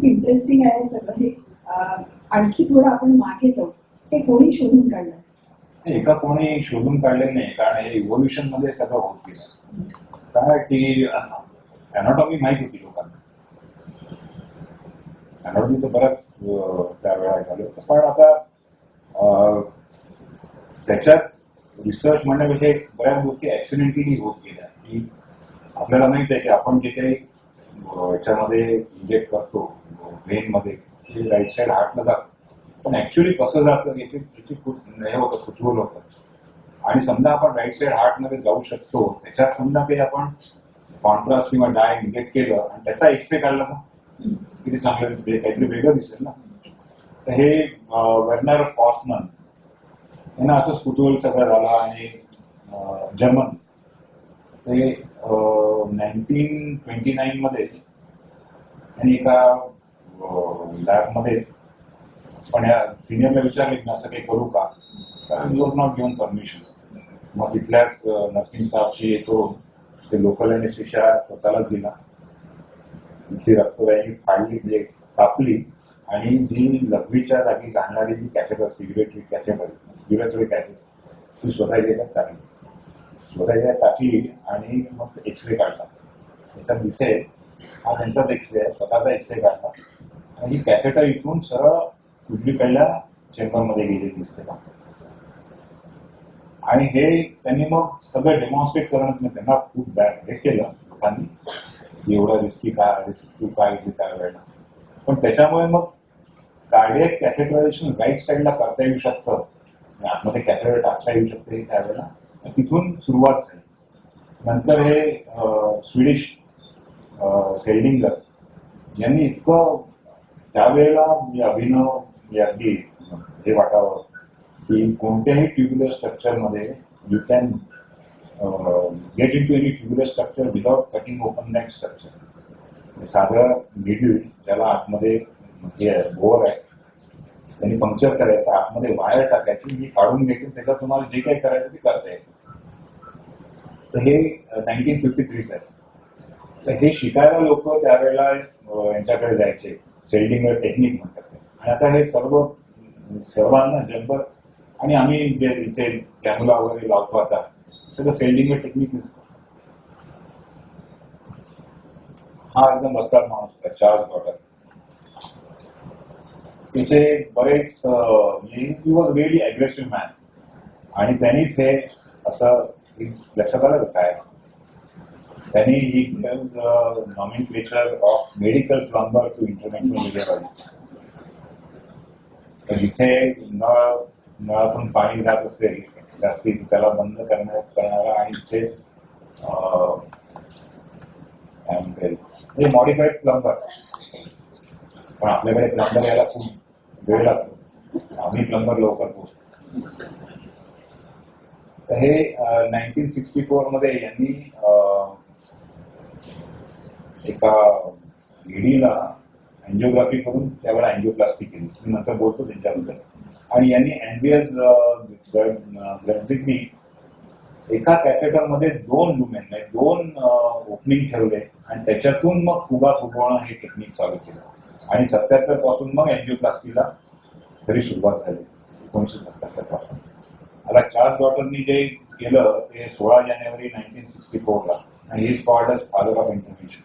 Interesting आहे सगळं हे. आणखी थोडं आपण मागे जाऊ. हे कोणी शोधून काढलं? एका कोणी शोधून काढले नाही, कारण हे इव्होल्युशन मध्ये सगळं होत गेलं. काय की अॅनाटॉमी माहित होती लोकांना, अॅनाटॉमी तर बऱ्याच त्यावेळेला झालं होतं, पण आता त्याच्यात रिसर्च म्हणण्यापेक्षा बऱ्याच गोष्टी ऍक्सिडेंटली होत गेल्या. की आपल्याला माहित आहे की आपण जे काही याच्यामध्ये इंजेक्ट करतो ब्रेन मध्ये, ते राईट साईड हार्टला जातं, पण ऍक्च्युअली कसं जातं याची हे होतं, कुतूहल होतं. आणि समजा आपण राईट साईड हार्टमध्ये जाऊ शकतो, त्याच्यात समजा काही आपण कॉन्ट्रास्ट किंवा डाय इंजेक्ट केलं आणि त्याचा एक्सरे काढला ना, किती चांगलं काहीतरी वेगळं दिसेल ना. तर हे वर्नर फॉसमन यांना असंच कुतूहल सगळं झालं. आणि जर्मन ते 1929 मध्ये त्यांनी एका लॅबमध्ये, पण या सिनियरला विचारले की असं काही करू का, कारण you was not given permission. मग तिथल्याच नर्सिंग स्टाफशी येतो, ते लोकल एनेस्थेशिया स्वतःलाच दिला. ती रक्तवाहिनी फाडली, म्हणजे कापली, आणि जी लघवीच्या जागी घालणारी जी कॅथेटर, सिगरेटरी कॅथेटर, युरेथ्री कॅथेटर, ती स्वतःच्या टाकली. स्वतःच्या टाकली आणि मग एक्सरे काढला. त्याच्यात दिसेल हा त्यांचाच एक्सरे आहे, स्वतःचा एक्सरे काढला. आणि ही कॅथेटर इथून सरळ उजवीकडल्या चेंबरमध्ये गेली दिसते का. आणि हे त्यांनी मग सगळं डेमॉन्स्ट्रेट करणं त्यांना खूप बॅड हे केलं लोकांनी, एवढं रिस्की काय त्यावेळेला. पण त्याच्यामुळे मग कार्डियक कॅथेटरायझेशन राईट साईडला करता येऊ शकतं, आतमध्ये कॅथेटर टाकता येऊ शकते त्यावेळेला. तिथून सुरुवात झाली. नंतर हे स्वीडिश सेल्डिंगर यांनी इतकं त्यावेळेला अभिनव अगदी हे वाटावं की कोणत्याही ट्युब्युलर स्ट्रक्चरमध्ये you can get into any tubular structure without cutting open that structure. साधं नीडल ज्याला आतमध्ये बोअर आहे त्यांनी पंक्चर करायचं, आतमध्ये वायर टाकायची, मी काढून घ्यायची, त्याच्यात तुम्हाला जे काही करायचं ते करता येईल. तर हे 1953 आहे. तर हे शिकायला लोक त्यावेळेला यांच्याकडे जायचे, सेल्डिंगर टेक्निक म्हणतात. आणि आता हे सर्वांना जगभर, आणि आम्ही जे इथे कॅम्युला वगैरे लावतो आता, सगळं सेल्डिंगर टेक्निक. हा एकदम बसतात माणूस होता, चार्ल्स डॉटर. तिथे बरेच he was really aggressive man. आणि त्यांनीच हे असं लक्षात आलं काय, त्यांनी ही nomenclature of medical plumber to interventional radiologist. जिथे नळातून पाणी जात असेल जास्ती, त्याला बंद करणारा, आणि तिथे काय म्हणते मॉडिफाईड प्लंबर. पण आपल्याकडे प्लंबर यायला खूप वेळ लागतो, आम्ही प्लंबर लवकर पोहोचतो. तर हे 1964 मध्ये यांनी एका लेडीला अँजिओग्राफी करून त्यावेळेला अँजिओप्लास्टी केली, मी नंतर बोलतो त्यांच्याबद्दल. आणि यांनी एनबीएस ग्लॅन्झिकनी एका कॅथेटरमध्ये 2 लुमेन म्हणजे 2 ओपनिंग ठेवले, आणि त्याच्यातून मग फुगा फुगवणं हे टेक्निक चालू केलं. आणि 77 पासून मग अँजिओप्लास्टीला खरी सुरुवात झाली, 1977 पासून. आता चार्ल्स डॉटरनी जे केलं ते 16 जानेवारी 1964 ला, आणि he called as father of intervention.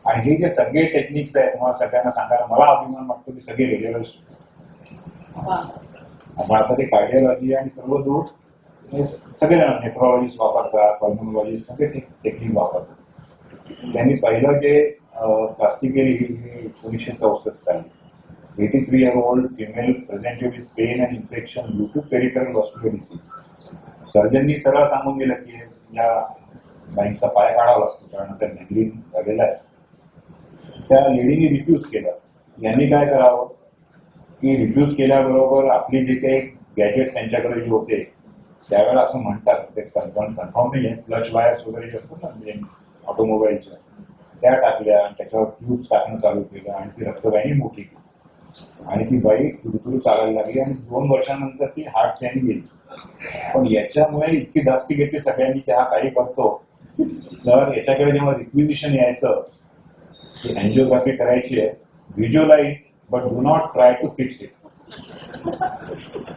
आणि हे जे सगळे टेक्निक्स आहेत तुम्हाला सगळ्यांना सांगायला मला अभिमान वाटतो की सगळे रेडिओलॉजिस्ट. आता ते कार्डिओलॉजी आणि सर्व दूर सगळेजण नेफ्रोलॉजिस्ट वापरतात, पल्मोनॉलॉजिस्ट सगळे टेक्निक वापरतात. त्यांनी पहिलं जे प्लास्टिक केली 1964 साली. 83 year old female presented with pain and infection due to peripheral vascular disease. सर्जननी सरळ सांगून दिलं की या बाईंचा पाय काढावा लागतो कारण त्या गँग्रीन झालेला आहे. त्या लेडीने रिफ्यूज केलं. यांनी काय करावं की रिफ्यूज केल्याबरोबर आपली जे काही गॅजेट्स त्यांच्याकडे जे होते त्यावेळेला असं म्हणतात, ते कन्फर्म नाही आहे, क्लच वायर्स वगैरे जे असतात ना म्हणजे ऑटोमोबाईलच्या, त्या टाकल्या आणि त्याच्यावर ट्यूब्स टाकणं चालू केलं आणि ती रक्तवाहिनी मोठी केली. आणि ती बाई थोडी चालायला लागली आणि 2 वर्षानंतर ती हार्ट चॅनी गेली. पण याच्यामुळे इतकी धास्ती घेतली सगळ्यांनी की हा काही करतो. तर याच्याकडे जेव्हा रिक्विजिशन यायचं की अँजिओग्राफी करायची आहे visualise but do not try to fix it.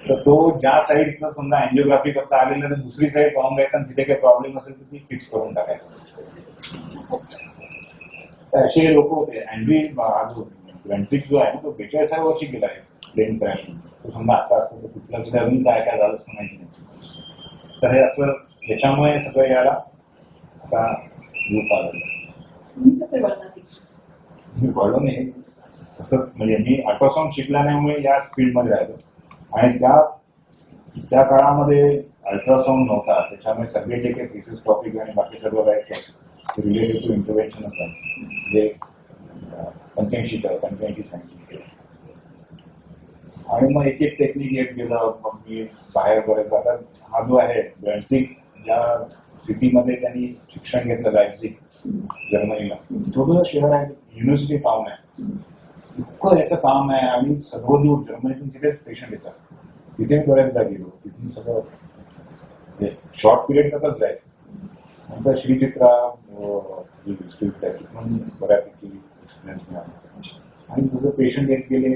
तर तो ज्या साईडचं समजा अँजिओग्राफी करता आलेलं तर दुसरी साईड पाहून घ्यायचं आणि तिथे काही प्रॉब्लेम असेल तर ती फिक्स करून टाकायचं. तर असे लोक होते. अँड्री ग्रंथिक जो आहे ना तो 42व्या वर्षी गेला आहे प्लेन क्रॅश. तो समजा आता असतो तर कुठलं कुठे अजून काय काय झालं असं माहिती नाही. तर हे असं त्याच्यामुळे सगळं याला आता रूप आलं. तुम्ही कसे वळला? मी वळलो नाही तसंच. म्हणजे मी अल्ट्रासाऊंड शिकल्यामुळे या फील्डमध्ये राहिलो आणि त्या काळामध्ये अल्ट्रासाऊंड नव्हता. त्याच्यामुळे सगळे जे काही थिसिस टॉपिक आणि बाकी सर्व राहायचं रिलेटेड टू इंटरव्हेन्शन होतं. म्हणजे 85-86 आणि मग एक एक टेक्निक येत गेलं. मग मी बाहेर बरेच जातात. हा जो आहे ब्रँचिंग ज्या सिटीमध्ये त्यांनी शिक्षण घेतलं लायप्झिग जर्मनीला, छोटं शहर आहे, युनिव्हर्सिटी टाउन आहे, इतकं याचं काम आहे आणि सर्व दूर जर्मनीतून तिथेच पेशंट येतात. तिथे बऱ्याचदा गेलो. तिथून सगळं शॉर्ट पिरियड करतच जायचं. नंतर श्रीचित्रा तिथून बऱ्यापैकी एक्सपिरियन्स मिळाला आणि तुझं पेशंट येत गेले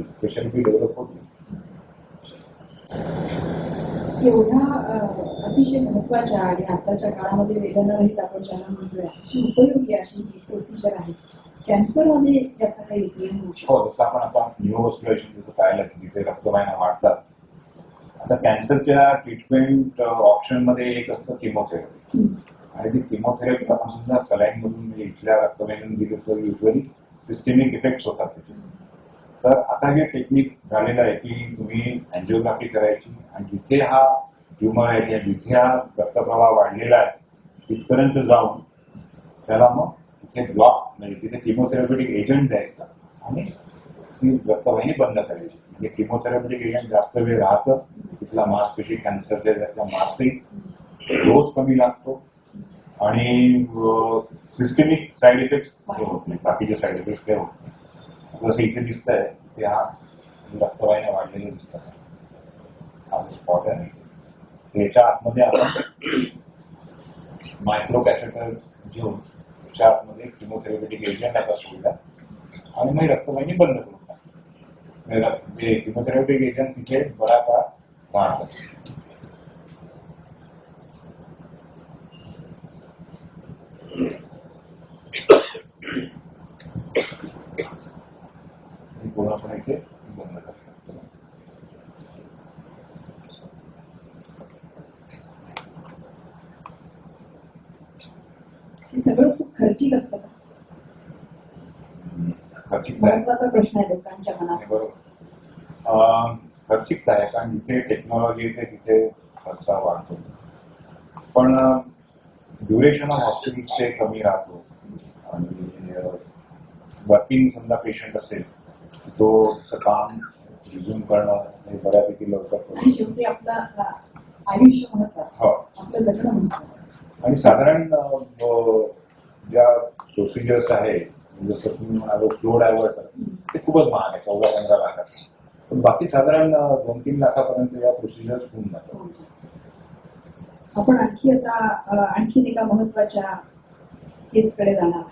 स्पेशालिटी डेव्हलप होती. एवढ्या अतिशय महत्वाच्या आणि आताच्या काळामध्ये वेदनारहित आपण ज्याला म्हणतोय अशी उपयोगी अशी प्रोसिजर आहे. कॅन्सरमध्ये याचा काही उपयोग होऊ शकतो? हो, जसं आपण आता न्यूरोस्क्लेरोसिस पाहिलं की जिथे रक्तवाहिन्या वाढतात. आता कॅन्सरच्या ट्रीटमेंट ऑप्शन मध्ये एक असतं किमोथेरपी. आणि ती किमोथेरपी आपण सुद्धा सलाईन मधून म्हणजे इथल्या रक्तवाहिन्यातून दिली तर युजली सिस्टेमिक इफेक्ट्स होतात त्याचे. तर आता हे टेक्निक झालेलं आहे की तुम्ही अँजिओग्राफी करायची आणि जिथे हा ट्युमर आहे किंवा जिथे हा रक्तप्रवाह वाढलेला आहे तिथपर्यंत जाऊन त्याला मग तिथे ब्लॉक म्हणजे तिथे किमोथेरप्युटिक एजंट द्यायचं आणि ती रक्तवाहिनी बंद करायची. म्हणजे किमोथेरप्युटिक एजंट जास्त वेळ राहतं. तिथला मांसपेशी कॅन्सरच्या त्यातला मासही रोज कमी लागतो आणि सिस्टेमिक साईड इफेक्ट्स होत नाही. बाकीचे साईड इफेक्ट्स काही होत नाही. जसं इथे दिसत आहे ते हा रक्तवाहिन्या वाढलेले दिसतात. हा स्पॉट आहे. त्याच्या आतमध्ये आपण मायक्रो कॅथेटर घेऊन त्याच्या आतमध्ये किमोथेरप्युटिक एजंट आता सोडला आणि मग रक्तवाहिनी बंद करून टाकली. जे किमोथेरप्युटिक एजंट तिथे बरा काळ राहतात. पूर्णपणे इथे बंद करतात. हे सगळं खूप खर्चिक असतं का? खर्चिक महत्वाचा प्रश्न आहे लोकांच्या मनात. बरोबर, खर्चिक आहे कारण जिथे टेक्नॉलॉजी येते तिथे खर्च वाढतो. पण ड्युरेशन ऑफ हॉस्पिटलचे कमी राहतो आणि वर्किंग समजा पेशंट असेल तो काम रिझ्यूम करणं हे बऱ्यापैकी लवकर करू. शेवटी आपलं आयुष्य महत्वाचं, आपलं जगणं महत्वाचं. आणि साधारण ज्या प्रोसिजर्स आहे जसं तुम्ही म्हणालो फ्लो डायव्हर्टर ते खूपच महाग आहे, 14-15 लाखाचं. पण बाकी साधारण 2-3 लाखापर्यंत या प्रोसिजर्स होऊन जातात. आपण आणखी एका महत्वाच्या केसकडे जाणार.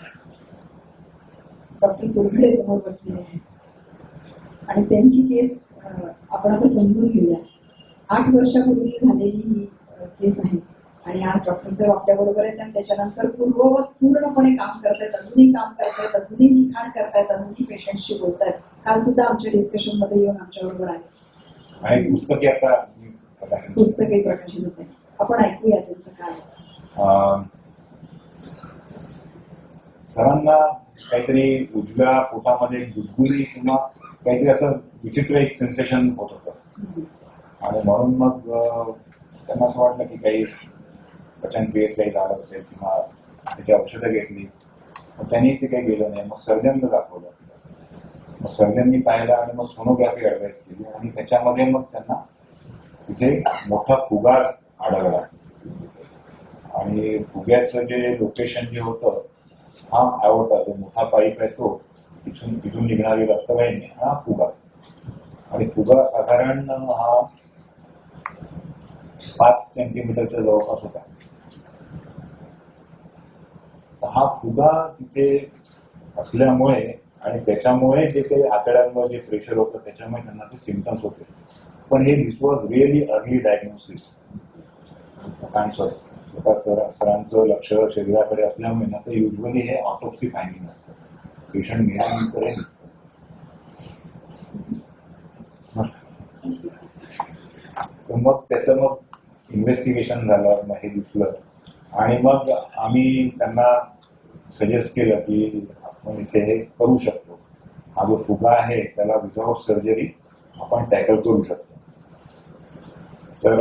डॉक्टर चोरघडे समोर बसलेले आहे आणि त्यांची केस आपण आता समजून घेऊया. 8 वर्षापूर्वी झालेली ही केस आहे आणि आज डॉक्टर साहेब आपल्या बरोबर आहेत आणि त्याच्यानंतर पूर्ववत पूर्णपणे काम करतायत, अजूनही काम करतायत, अजूनही लिखाण करतायत, अजूनही पेशंटशी बोलतायत. काल सुद्धा आमच्या डिस्कशन मध्ये येऊन आमच्या बरोबर आहे. पुस्तकही प्रकाशित होत आहे. आपण ऐकूया त्यांचं काय. सरांना काहीतरी उजव्या पोटामध्ये गुदगुली किंवा काहीतरी असं विचित्र एक सेन्सेशन होत होतं आणि म्हणून मग त्यांना असं वाटलं की काही पचन क्रियेत काही झालं असेल किंवा त्याची औषधं घेतली. मग त्यांनी ते काही गेलं नाही. मग सर्जनला दाखवलं. मग सर्जननी पाहिलं आणि मग सोनोग्राफी ऍडवाइस केली आणि त्याच्यामध्ये मग त्यांना तिथे मोठा फुगा आढळला आणि फुग्याचं जे लोकेशन जे होतं हा आवडता जो मोठा पाईप आहे तो तिथून निघणारी रक्तवाहिनी हा फुगा आणि फुगा साधारण हा 5 सेंटीमीटरच्या जवळपास होता. हा फुगा तिथे असल्यामुळे आणि त्याच्यामुळे जे काही आतड्यांवर जे प्रेशर होतं त्याच्यामुळे त्यांना ते सिम्पटम्स होते. पण हे दिस वॉज रिअली अर्ली डायग्नोसिस. सरांचं लक्ष शरीराकडे असल्यामुळे ना ते युजली हे ऑटोप्सी फायंडिंग असतं. पेशंट गेल्यानंतर मग त्याचं मग इन्व्हेस्टिगेशन झालं, मग हे दिसलं आणि मग आम्ही त्यांना सजेस्ट केलं की आपण इथे हे करू शकतो. हा जो फुगा आहे त्याला विदाउट सर्जरी आपण टॅकल करू शकतो. तर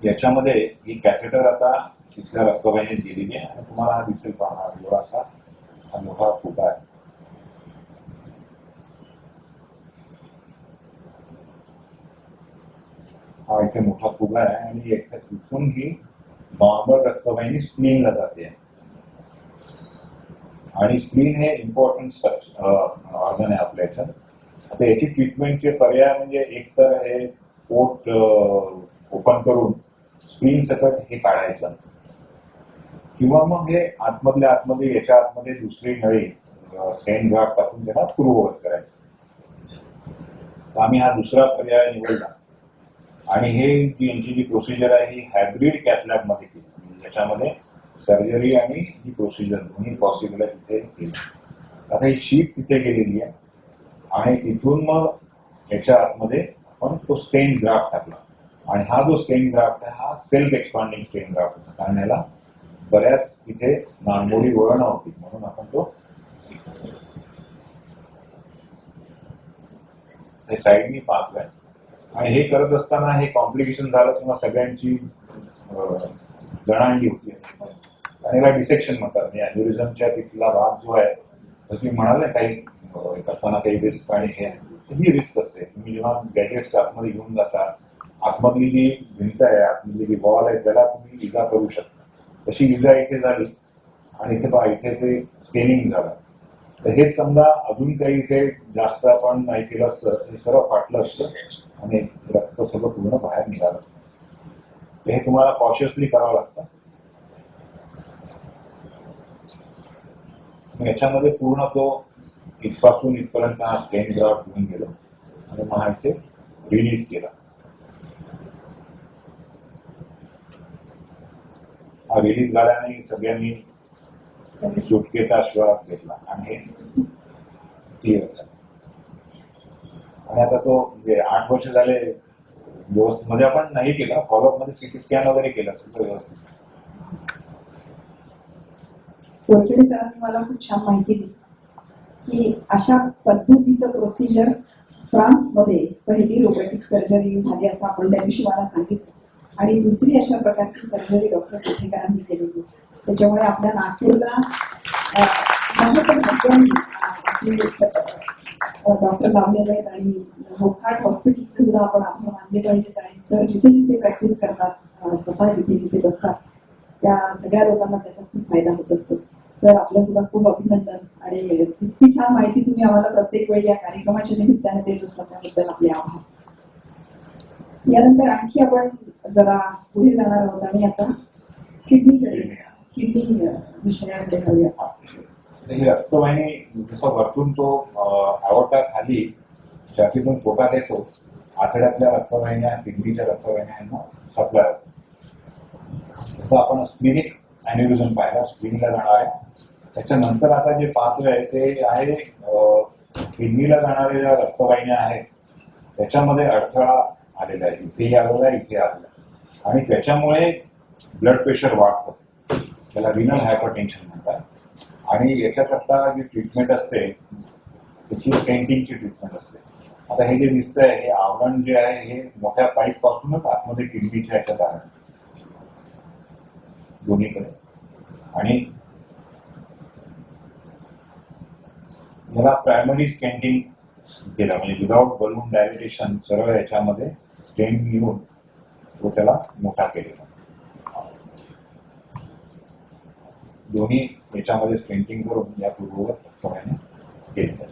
याच्यामध्ये ही कॅथेटर आता तिथल्या रक्तवाहिनीत गेलेली आहे आणि तुम्हाला हा दिसेल पहा एवढासा हा मोठा फुगा आहे. हा इथे मोठा फुगा आहे आणि तिथून ही नॉर्मल रक्तवाहिनी स्प्लीनला जाते आणि स्प्लीन हे इम्पॉर्टंट ऑर्गन आहे आपल्या याच्यात. आता याची ट्रीटमेंटचे पर्याय म्हणजे एक तर हे पोट ओपन करून स्प्लीन सकट हे काढायचं किंवा मग हे आतमध्ये याच्या आतमध्ये दुसरी नळी स्टेन ग्राफ्ट टाकून त्याला पूर्ववत करायचं. तर आम्ही हा दुसरा पर्याय निवडला आणि हे यांची जी प्रोसिजर आहे ही हायब्रिड कॅथलॅब मध्ये केली. ज्याच्यामध्ये सर्जरी आणि ही प्रोसिजर दोन्ही पॉसिबल आहे तिथे केली. आता ही शीट तिथे गेलेली आहे आणि तिथून मग याच्या आतमध्ये आपण तो स्टेन ग्राफ्ट टाकला आणि हा जो स्टेन ग्राफ्ट आहे हा सेल्फ एक्सपांडिंग स्टेन ग्राफ्ट होता. कारण याला बऱ्याच तिथे नांगोळी वळणं होती म्हणून आपण तो साईडनी पाहतोय. आणि हे करत असताना हे कॉम्प्लिकेशन झालं किंवा सगळ्यांची जणांगी होती आणि याला डिसेक्शन म्हणतात. म्हणजे अॅन्युरिझमच्या तिथला भाग जो आहे तुम्ही म्हणाल ना काही करताना काही रिस्क आणि ही रिस्क असते. तुम्ही जेव्हा गॅजेट्स आतमध्ये घेऊन जाता आतमधली जी भिंत आहे आतमधली जी वॉल आहे त्याला तुम्ही इजा करू शकता. तशी इजा इथे झाली आणि इथे पहा इथे ते स्टेनिंग झालं. तर हे समजा अजून काही इथे जास्त आपण नाही केलं असतं हे सर्व फाटलं असतं आणि रक्त सगळं पूर्ण बाहेर निघालं असतं. हे तुम्हाला कॉशियसली करावं लागतं. याच्यामध्ये पूर्ण तो इथपासून इथपर्यंत हा स्टेन ग्राफ्ट घेऊन गेलो आणि मग हा इथे रिलीज केला. हा रिलीज झाल्याने सगळ्यांनी सुटकेचा श्वास घेतला आणि हे क्लिअर झालं. आणि आता तो म्हणजे 8 वर्ष झाले व्यवस्थित मध्ये आपण नाही केला. फॉलोअप मध्ये सिटी स्कॅन वगैरे केला सगळं व्यवस्थित. सोरखेडे सरांनी मला खूप छान माहिती दिली की अशा पद्धतीचं प्रोसिजर फ्रान्समध्ये पहिली रोबोटिक सर्जरी झाली असं आपण त्या दिवशी मला सांगितलं आणि दुसरी अशा प्रकारची सर्जरी डॉक्टर कोथेकरांनी केलेली. त्याच्यामुळे आपल्या नागपूरला डॉक्टर लावलेले आहेत आणि वोकहार्ट हॉस्पिटलचे सुद्धा आपण आभार मानले पाहिजेत. आणि सर जिथे जिथे प्रॅक्टिस करतात स्वतः जिथे जिथे बसतात त्या सगळ्या लोकांना त्याचा खूप फायदा होत असतो. सर आपलं सुद्धा खूप अभिनंदन आणि इतकी छान माहिती तुम्ही आम्हाला प्रत्येक वेळी या कार्यक्रमाच्या निमित्ताने देत असता त्याबद्दल आपले आभार. यानंतर आणखी आपण जरा पुढे जाणार आहोत आणि आता किडनी विषयाकडे जाऊया. ही रक्तवाहिनी जसं वरतून तो आवडता खाली जातीतून पोटात येतो आतड्यातल्या रक्तवाहिन्या किडनीच्या रक्तवाहिन्यांना सप्लाय होतो. जसं आपण स्प्लिनिक अॅन्युरिझम पाहिला स्प्लिनला जाणार आहे. त्याच्यानंतर आता जे पाहतोय ते आहे किडनीला जाणाऱ्या ज्या रक्तवाहिन्या आहेत त्याच्यामध्ये अडथळा आलेला आहे. इथेही आलेला आहे इथे आलेला आहे आणि त्याच्यामुळे ब्लड प्रेशर वाढतं. त्याला रिनल हायपरटेन्शन म्हणतात. आणि याच्याकरता जी ट्रीटमेंट असते त्याची स्टेंटिंगची ट्रीटमेंट असते. आता हे जे दिसतंय हे आवरण जे आहे हे मोठ्या पाईप पासूनच आतमध्ये किडनीच्या याच्यात आहे दोन्हीकडे आणि याला प्रायमरी स्टेंटिंग केलं म्हणजे विदाउट बलून डायलिटेशन सरळ याच्यामध्ये स्टेंट घेऊन तो त्याला मोठा केलेला. दोन्ही याच्यामध्ये स्टेंटिंग करून या पूर्ववत रक्तवाहिन्या केल्या.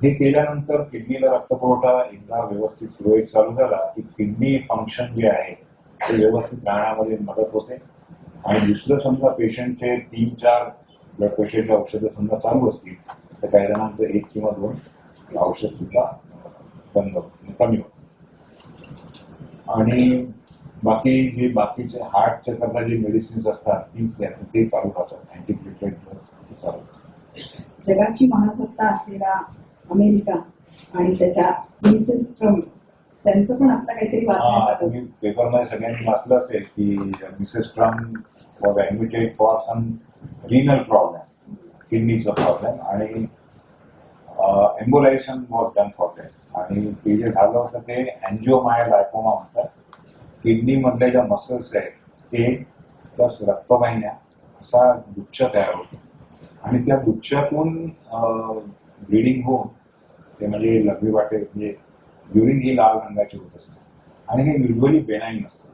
हे केल्यानंतर किडनीला रक्तपुरवठा एकदा व्यवस्थित सुरळीत चालू झाला की किडनी फंक्शन जे आहे ते व्यवस्थित राहण्यामध्ये मदत होते. आणि दुसरं समजा पेशंटचे 3-4 ब्लड प्रेशरचे औषधं समजा चालू असतील तर काही जणांचं 1 किंवा 2 औषध सुद्धा कमी होतं. आणि बाकीचे हार्टच्या करता जे मेडिसिन्स असतात ते चालू राहतात. अँटीप्लेटलेट चालू. जगाची महासत्ता असलेला अमेरिका आणि त्याच्या मिसेस ट्रम्प त्यांचं पण आता काहीतरी वाचण्यात तुम्ही पेपरमध्ये सगळ्यांनी वाचलं असेल की Mrs Trump was admitted for some renal problem, किडनीचा प्रॉब्लेम, आणि embolisation was done for that. आणि ते जे झालं होतं ते अँजिओमायोलायकोमा म्हणतात. किडनी मधल्या ज्या मसल्स आहेत ते प्लस रक्तवाहिन्या असा गुच्छ तयार होतो आणि त्या गुच्छातून ब्लिडिंग होऊन ते म्हणजे लघवी वाटे म्हणजे युरिन ही लाल रंगाची होत असते. आणि हे युजली बेनाईन नसतं,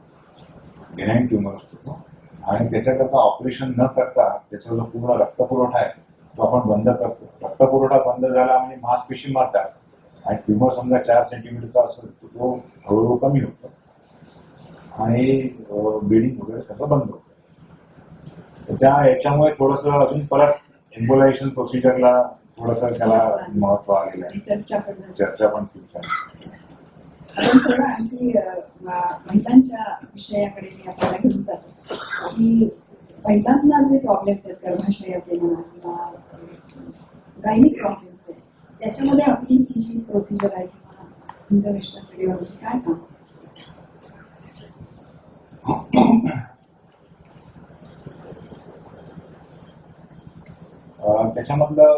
बेनाईन ट्युमर असतो. आणि त्याच्याकरता ऑपरेशन न करता त्याचा जो पूर्ण रक्तपुरवठा आहे तो आपण बंद करतो. रक्तपुरवठा बंद झाला म्हणजे मांसपेशी मारतात आणि ट्युमर समजा 4 सेंटीमीटरचा असेल तर तो हळूहळू कमी होतो आणि ब्लिडिंग वगैरे सगळं बंद होतं. त्या याच्यामुळे थोडंसं अजून परत एम्बोलायझेशन प्रोसिजरला थोडंसं त्याला महत्व आलेलं आहे. चर्चा पण खूप छान. आपण थोडं आणखी महिलांच्या विषयाकडे मी आपल्याला घेऊन जातो की महिलांना जे प्रॉब्लेम्स आहेत गर्भाशयाचे म्हणा किंवा गायनिक प्रॉब्लेम्स आहेत त्याच्यामध्ये आपली ही जी प्रोसिजर आहे किंवा इंटरव्हेन्शनल रेडिओलॉजी काय काम? त्याच्यामधलं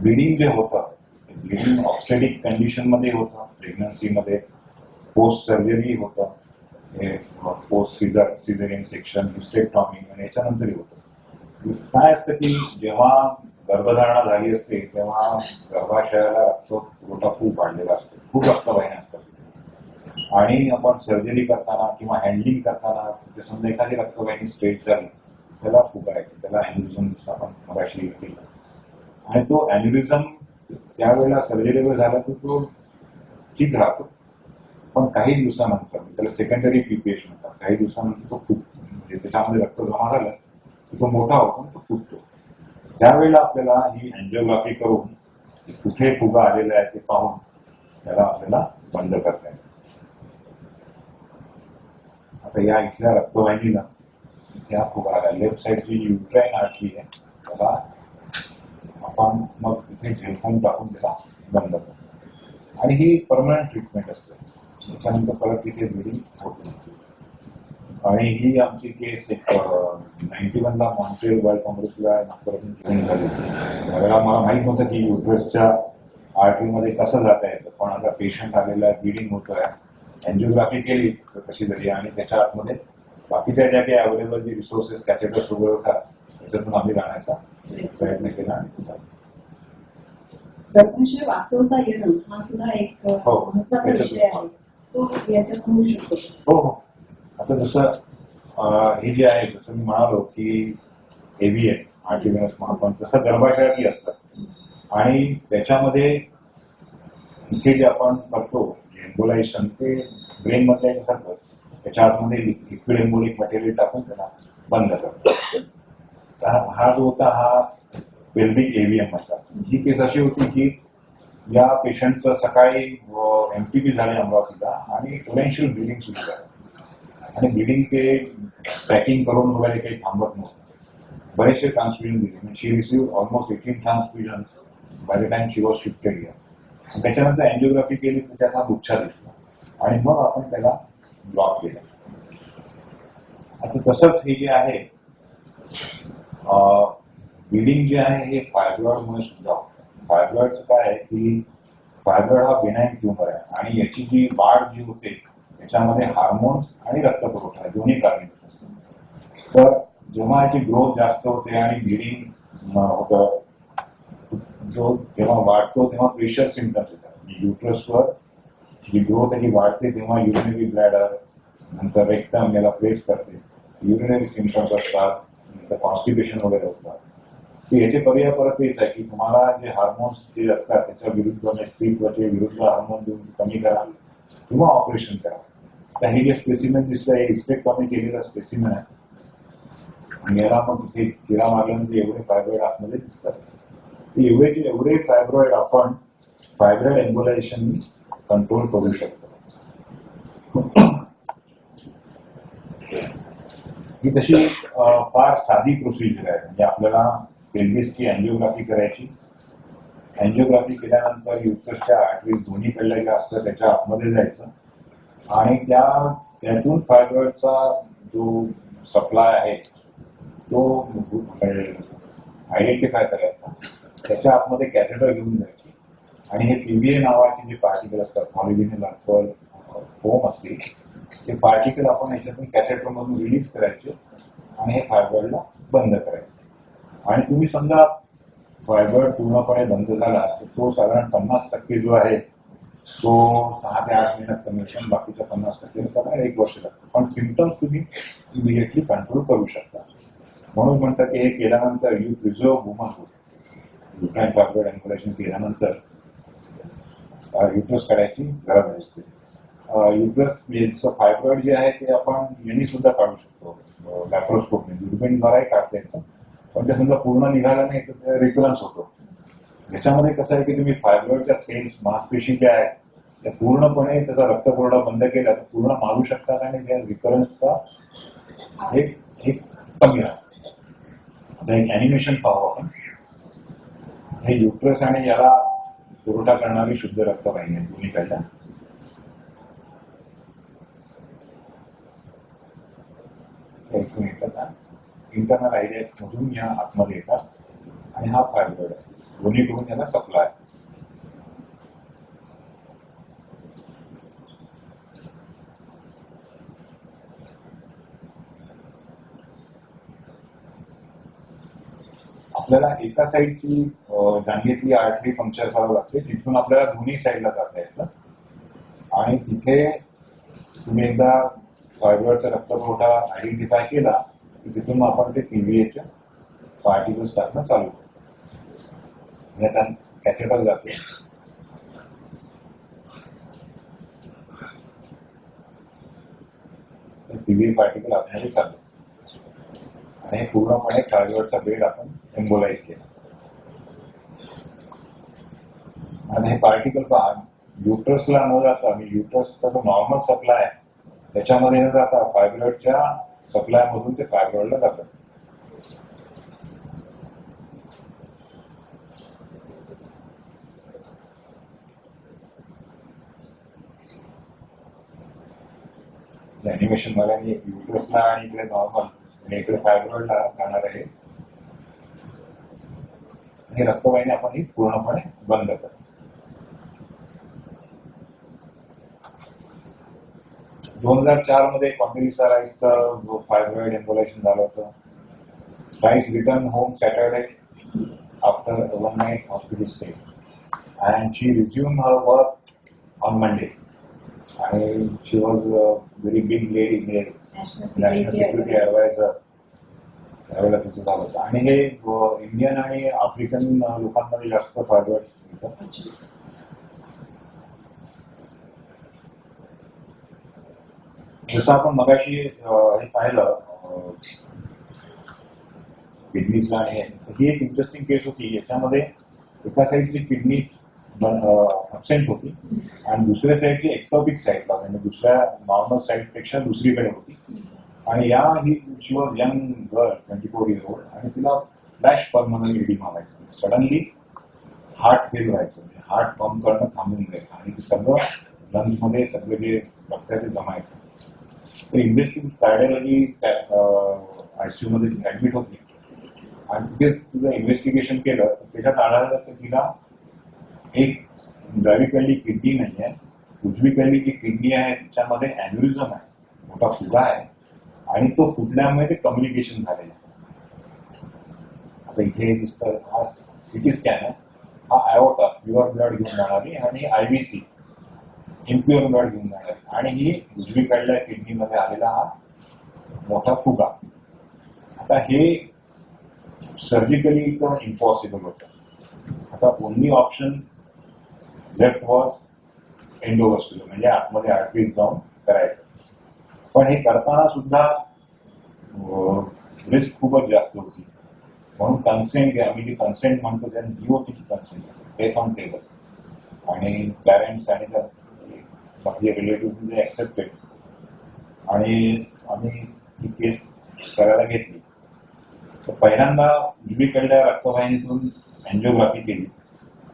ब्लिडिंग जे होतं ब्लिडिंग ऑब्स्टेटिक कंडिशन मध्ये होतं, प्रेग्नन्सीमध्ये, पोस्ट सर्जरी होतं, पोस्ट सिझरियन सेक्शन, हिस्टेक्टॉमी आणि याच्यानंतरही होतं. काय असतं की जेव्हा गर्भधारणा झाली असते तेव्हा गर्भाशयाला रक्तपुरवठा खूप वाढलेला असतो, खूप रक्तवाहिन्या असतात आणि आपण सर्जरी करताना किंवा हँडलिंग करताना समजा एखादी रक्तवाहिनी स्ट्रेट झाली त्याला फुगा येते, त्याला अॅन्युरिझम आपण मगाशी केलं. आणि तो अॅन्युरिझम त्यावेळेला सर्जरी वगैरे झाला तर तो ठीक राहतो, पण काही दिवसानंतर त्याला सेकंडरी पीपीएच म्हणतात. काही दिवसानंतर तो फुटतो, म्हणजे त्याच्यामध्ये रक्त जमा झालं की तो मोठा होतो तो फुटतो. त्यावेळेला आपल्याला ही अँजिओग्राफी करून कुठे फुगा आलेला आहे ते पाहून त्याला आपल्याला बंद करता येईल. आता या इथल्या रक्तवाहिनीला त्या फुगा लेफ्ट साईडची युट्राईन आर्टरी आहे त्याला आपण मग तिथे झेलफोन टाकून त्याला बंद करतो आणि ही परमनंट ट्रीटमेंट असते. त्याच्यानंतर परत तिथे ब्लिडिंग होत नाही. आणि ही आमची केस एक 91 ला मॉन्ट्रियल वर्ल्ड काँग्रेसला नागपूरमधून घेऊन झाली. त्यावेळेला मला माहित नव्हतं की युट्रसच्या आर्टरीमध्ये कसं जाता येतं, पण आता पेशंट आलेला ब्लिडिंग होतोय, अँजिओग्राफी केली कशी तरी आणि त्याच्या आतमध्ये बाकीच्या ज्या काही अवेलेबल जे रिसोर्सेस कॅथेटर्स वगैरे होतात त्याच्यातून आम्ही जाण्याचा प्रयत्न केला. गर्भाशय वाचवता येणं हा सुद्धा एक महत्वाचा विषय आहे, तो याच्यात होऊ शकतो. हो. आता जसं हे जे आहे जसं मी म्हणालो की एव्हीएन आर्टिव्हिनस महापण तसं गर्भाशयातही असतात आणि त्याच्यामध्ये इथे जे आपण करतो एम्बोलायझेशन ते ब्रेन मधल्या करतो, त्याच्या आतमध्ये लिक्विड एम्बोलिक मटेरियल टाकून त्याला बंद करतो. हा जो होता हा पेल्विक एव्हीएम म्हणतात. ही केस अशी होती की या पेशंटचं सकाळी एमटीपी झाले अमरावतीला आणि पोटेन्शियल ब्लिडिंग सुरू झालं आणि ब्लिडिंग ते पॅकिंग करून वगैरे काही थांबत नव्हतं. बरेचसे ट्रान्सफ्युजन दिले. She receive almost 18 transfusion by the time she was shifted here. त्याच्यानंतर अँजिओग्राफी केली तर त्याचा गुच्छा दिसला आणि मग आपण त्याला ब्लॉक केलं. आता तसंच हे जे आहे ब्लिडिंग जे आहे हे फायब्रॉइडमुळे सुद्धा होतं. फायब्रॉइडचं काय आहे की फायब्रॉइड हा बेनाईन ट्युमर आहे आणि याची जी वाढ जी होते त्याच्यामध्ये हार्मोन्स आणि रक्तपुरवठा दोन्ही कारणीभूत असतात. तर जेव्हा याची ग्रोथ जास्त होते आणि ब्लिडिंग होतं, जो जेव्हा वाढतो तेव्हा प्रेशर सिम्पटम्स येतात. युट्रसवर जी ग्रोथ त्याची वाढते तेव्हा युरिनरी ब्लॅडर, नंतर रेक्टम याला प्रेस करते, युरिनरी सिम्पटम्स असतात, नंतर कॉन्स्टिपेशन वगैरे होतात. याचे पर्याय परत तेच आहे की तुम्हाला जे हार्मोन्स जे असतात त्याच्या विरुद्ध स्त्रीत्वाचे विरुद्ध हार्मोन देऊन कमी करा किंवा ऑपरेशन करा. आता हे जे स्पेसिमेन दिसतं हे हिस्टेक्टॉमी केलेलं स्पेसिमेन आहे आणि याला मग तिथे किरा मारल्यानंतर एवढे फायब्रॉइड आतमध्ये दिसतात. एवढे फायब्रॉइड आपण फायब्रॉइड एम्बोलायझेशन कंट्रोल करू शकतो. ही तशी फार साधी प्रोसिजर आहे. म्हणजे आपल्याला पेल्विसची अँजिओग्राफी करायची. अँजिओग्राफी केल्यानंतर युट्रसच्या आर्टरीज दोन्ही कडल्या ज्या असतात त्याच्या आतमध्ये जायचं आणि त्यातून फायब्रॉइडचा जो सप्लाय आहे तो आयडेंटिफाय करायचा. त्याच्या आतमध्ये कॅथेटर घेऊन जायची आणि हे पीव्हीए नावाचे जे पार्टिकल असतात पॉलिव्हिनिल अल्कोहोल फोम असते ते पार्टिकल आपण याच्यातून कॅथेटर मधून रिलीज करायचे आणि हे फायब्रॉइडला बंद करायचे. आणि तुम्ही समजा फायब्रॉइड पूर्णपणे बंद झाला तर तो साधारण 50% जो आहे तो 6 ते 8 महिन्यात कमी होतो. बाकीच्या 50% साधारण 1 वर्ष लागतं. पण सिम्पटम्स तुम्ही इमिडिएटली कंट्रोल करू शकता. म्हणून म्हणतात की हे केल्यानंतर you preserve womanhood. Uterine fibroid embolisation केल्यानंतर युट्रस काढायची गरज नसते. युट्रस फायब्रॉइड जे आहे ते आपण यांनी सुद्धा काढू शकतो लॅप्रोस्कोपने दुर्बीणद्वाराही काढता येतं. पण ते समजा पूर्ण निघाला नाही तर रिकरन्स होतो. याच्यामध्ये कसं आहे की तुम्ही फायब्रॉइडच्या सेल्स मांसपेशी ज्या आहेत त्या पूर्णपणे त्याचा रक्तपुरवठा बंद केला तर पूर्ण मारू शकतात आणि त्या रिकरन्सचा एक कमी राहतो. आता एक अॅनिमेशन पाहू आपण. हे युट्रस आणि याला पुरवठा करणारी शुद्ध रक्तवाहिनी आहे दोन्ही कडल्या. इंटरनल आयडियाज मधून या आतमध्ये येतात आणि हा फायब्रॉइड आहे. दोन्हीकडून याला सप्लाय. आपल्याला एका साईडची जांघेतली आर्टरी पंक्चर करावं लागते तिथून आपल्याला दोन्ही साईडला जाता येतं आणि तिथे तुम्ही एकदा फायब्रॉइडचा रक्तपुरवठा आयडेंटिफाय केला की तिथून आपण ते पीव्हीएच्या पार्टिकल्स टाकणं चालू करतो. कॅथेटर जाते. पीव्हीए पार्टिकल आतमध्ये चालू आणि हे पूर्णपणे फायब्रॉइडचा बेड आपण एम्बोलाइज केला. आणि हे पार्टिकल पहा युट्रसला न जाता आणि युट्रसचा जो नॉर्मल सप्लाय आहे त्याच्यामध्ये न जाता फायब्रॉइडच्या सप्लाय मधून ते फायब्रॉइडला जातात. अॅनिमेशन मला युट्रसला आणि इकडे नॉर्मल आणि इकडे फायब्रॉइडला जाणार आहे. हे रक्तवाहिनी आपण ही पूर्णपणे बंद करतो. मध्ये कॉम्बिलिसा राईसचं फायब्रॉइड एम्बोलायझेशन झालं होतं. Rice return home Saturday after 1 night hospital stay and she resume her work on Monday. आणि she was very big lady national security adviser त्यावेळेला तिचं झालं होतं. आणि हे इंडियन आणि आफ्रिकन लोकांमध्ये जास्त फायब्रॉइड होतं. जसं आपण मगाशी हे पाहिलं किडनीजला आणि ही एक इंटरेस्टिंग केस होती. याच्यामध्ये एका साईडची किडनी अबसेंट होती आणि दुसऱ्या साईडची एक्टॉपिक साईडला म्हणजे दुसऱ्या नॉर्मल साईडपेक्षा दुसरीकडे होती. आणि ही she was young girl 24 years old आणि तिला फ्लॅश पर्मनंट एडिमा व्हायचं. सडनली हार्ट फेल व्हायचं म्हणजे हार्ट पंप करणं थांबून जायचं आणि सगळं लंग्समध्ये सगळं जे रक्ताचे जमायचं. तर कार्डिओलॉजी आयसीयू मध्ये ऍडमिट होती आणि तिथे तुझं इन्व्हेस्टिगेशन केलं तर त्याच्यात आढळलं तर तिला एक डावीकडली किडनी नाही आहे. उजवीकडली जी किडनी आहे त्याच्यामध्ये अॅन्युरिझम आहे, मोठा फुगा आहे आणि तो फुटल्यामुळे ते कम्युनिकेशन झालेलं आहे. आता इथे दिसतं हा सिटी स्कॅन आहे. हा आयोटा प्युअर ब्लड घेऊन जाणारी आणि आयव्हीसी इम्प्युअर ब्लड घेऊन जाणार आणि ही उजवीकडल्या किडनीमध्ये आलेला हा मोठा फुगा. आता हे सर्जिकली तर इम्पॉसिबल होतं. आता ओनली ऑप्शन लेफ्ट वॉज एंडोव्हॅस्क्युलर, म्हणजे आतमध्ये आर्टरीत जाऊन करायचं. पण हे करताना सुद्धा रिस्क खूपच जास्त होती. म्हणून कन्सेंट आम्ही जे कन्सेंट म्हणतो त्या जीओटीची कन्सेंट ते पण केलं, आणि पॅरेंट्स आणि बाकी रिलेटिव्ह ऍक्सेप्टेड, आणि आम्ही ही केस करायला घेतली. तर पहिल्यांदा उजवीकडल्या रक्तवाहिनीतून अँजिओग्राफी केली.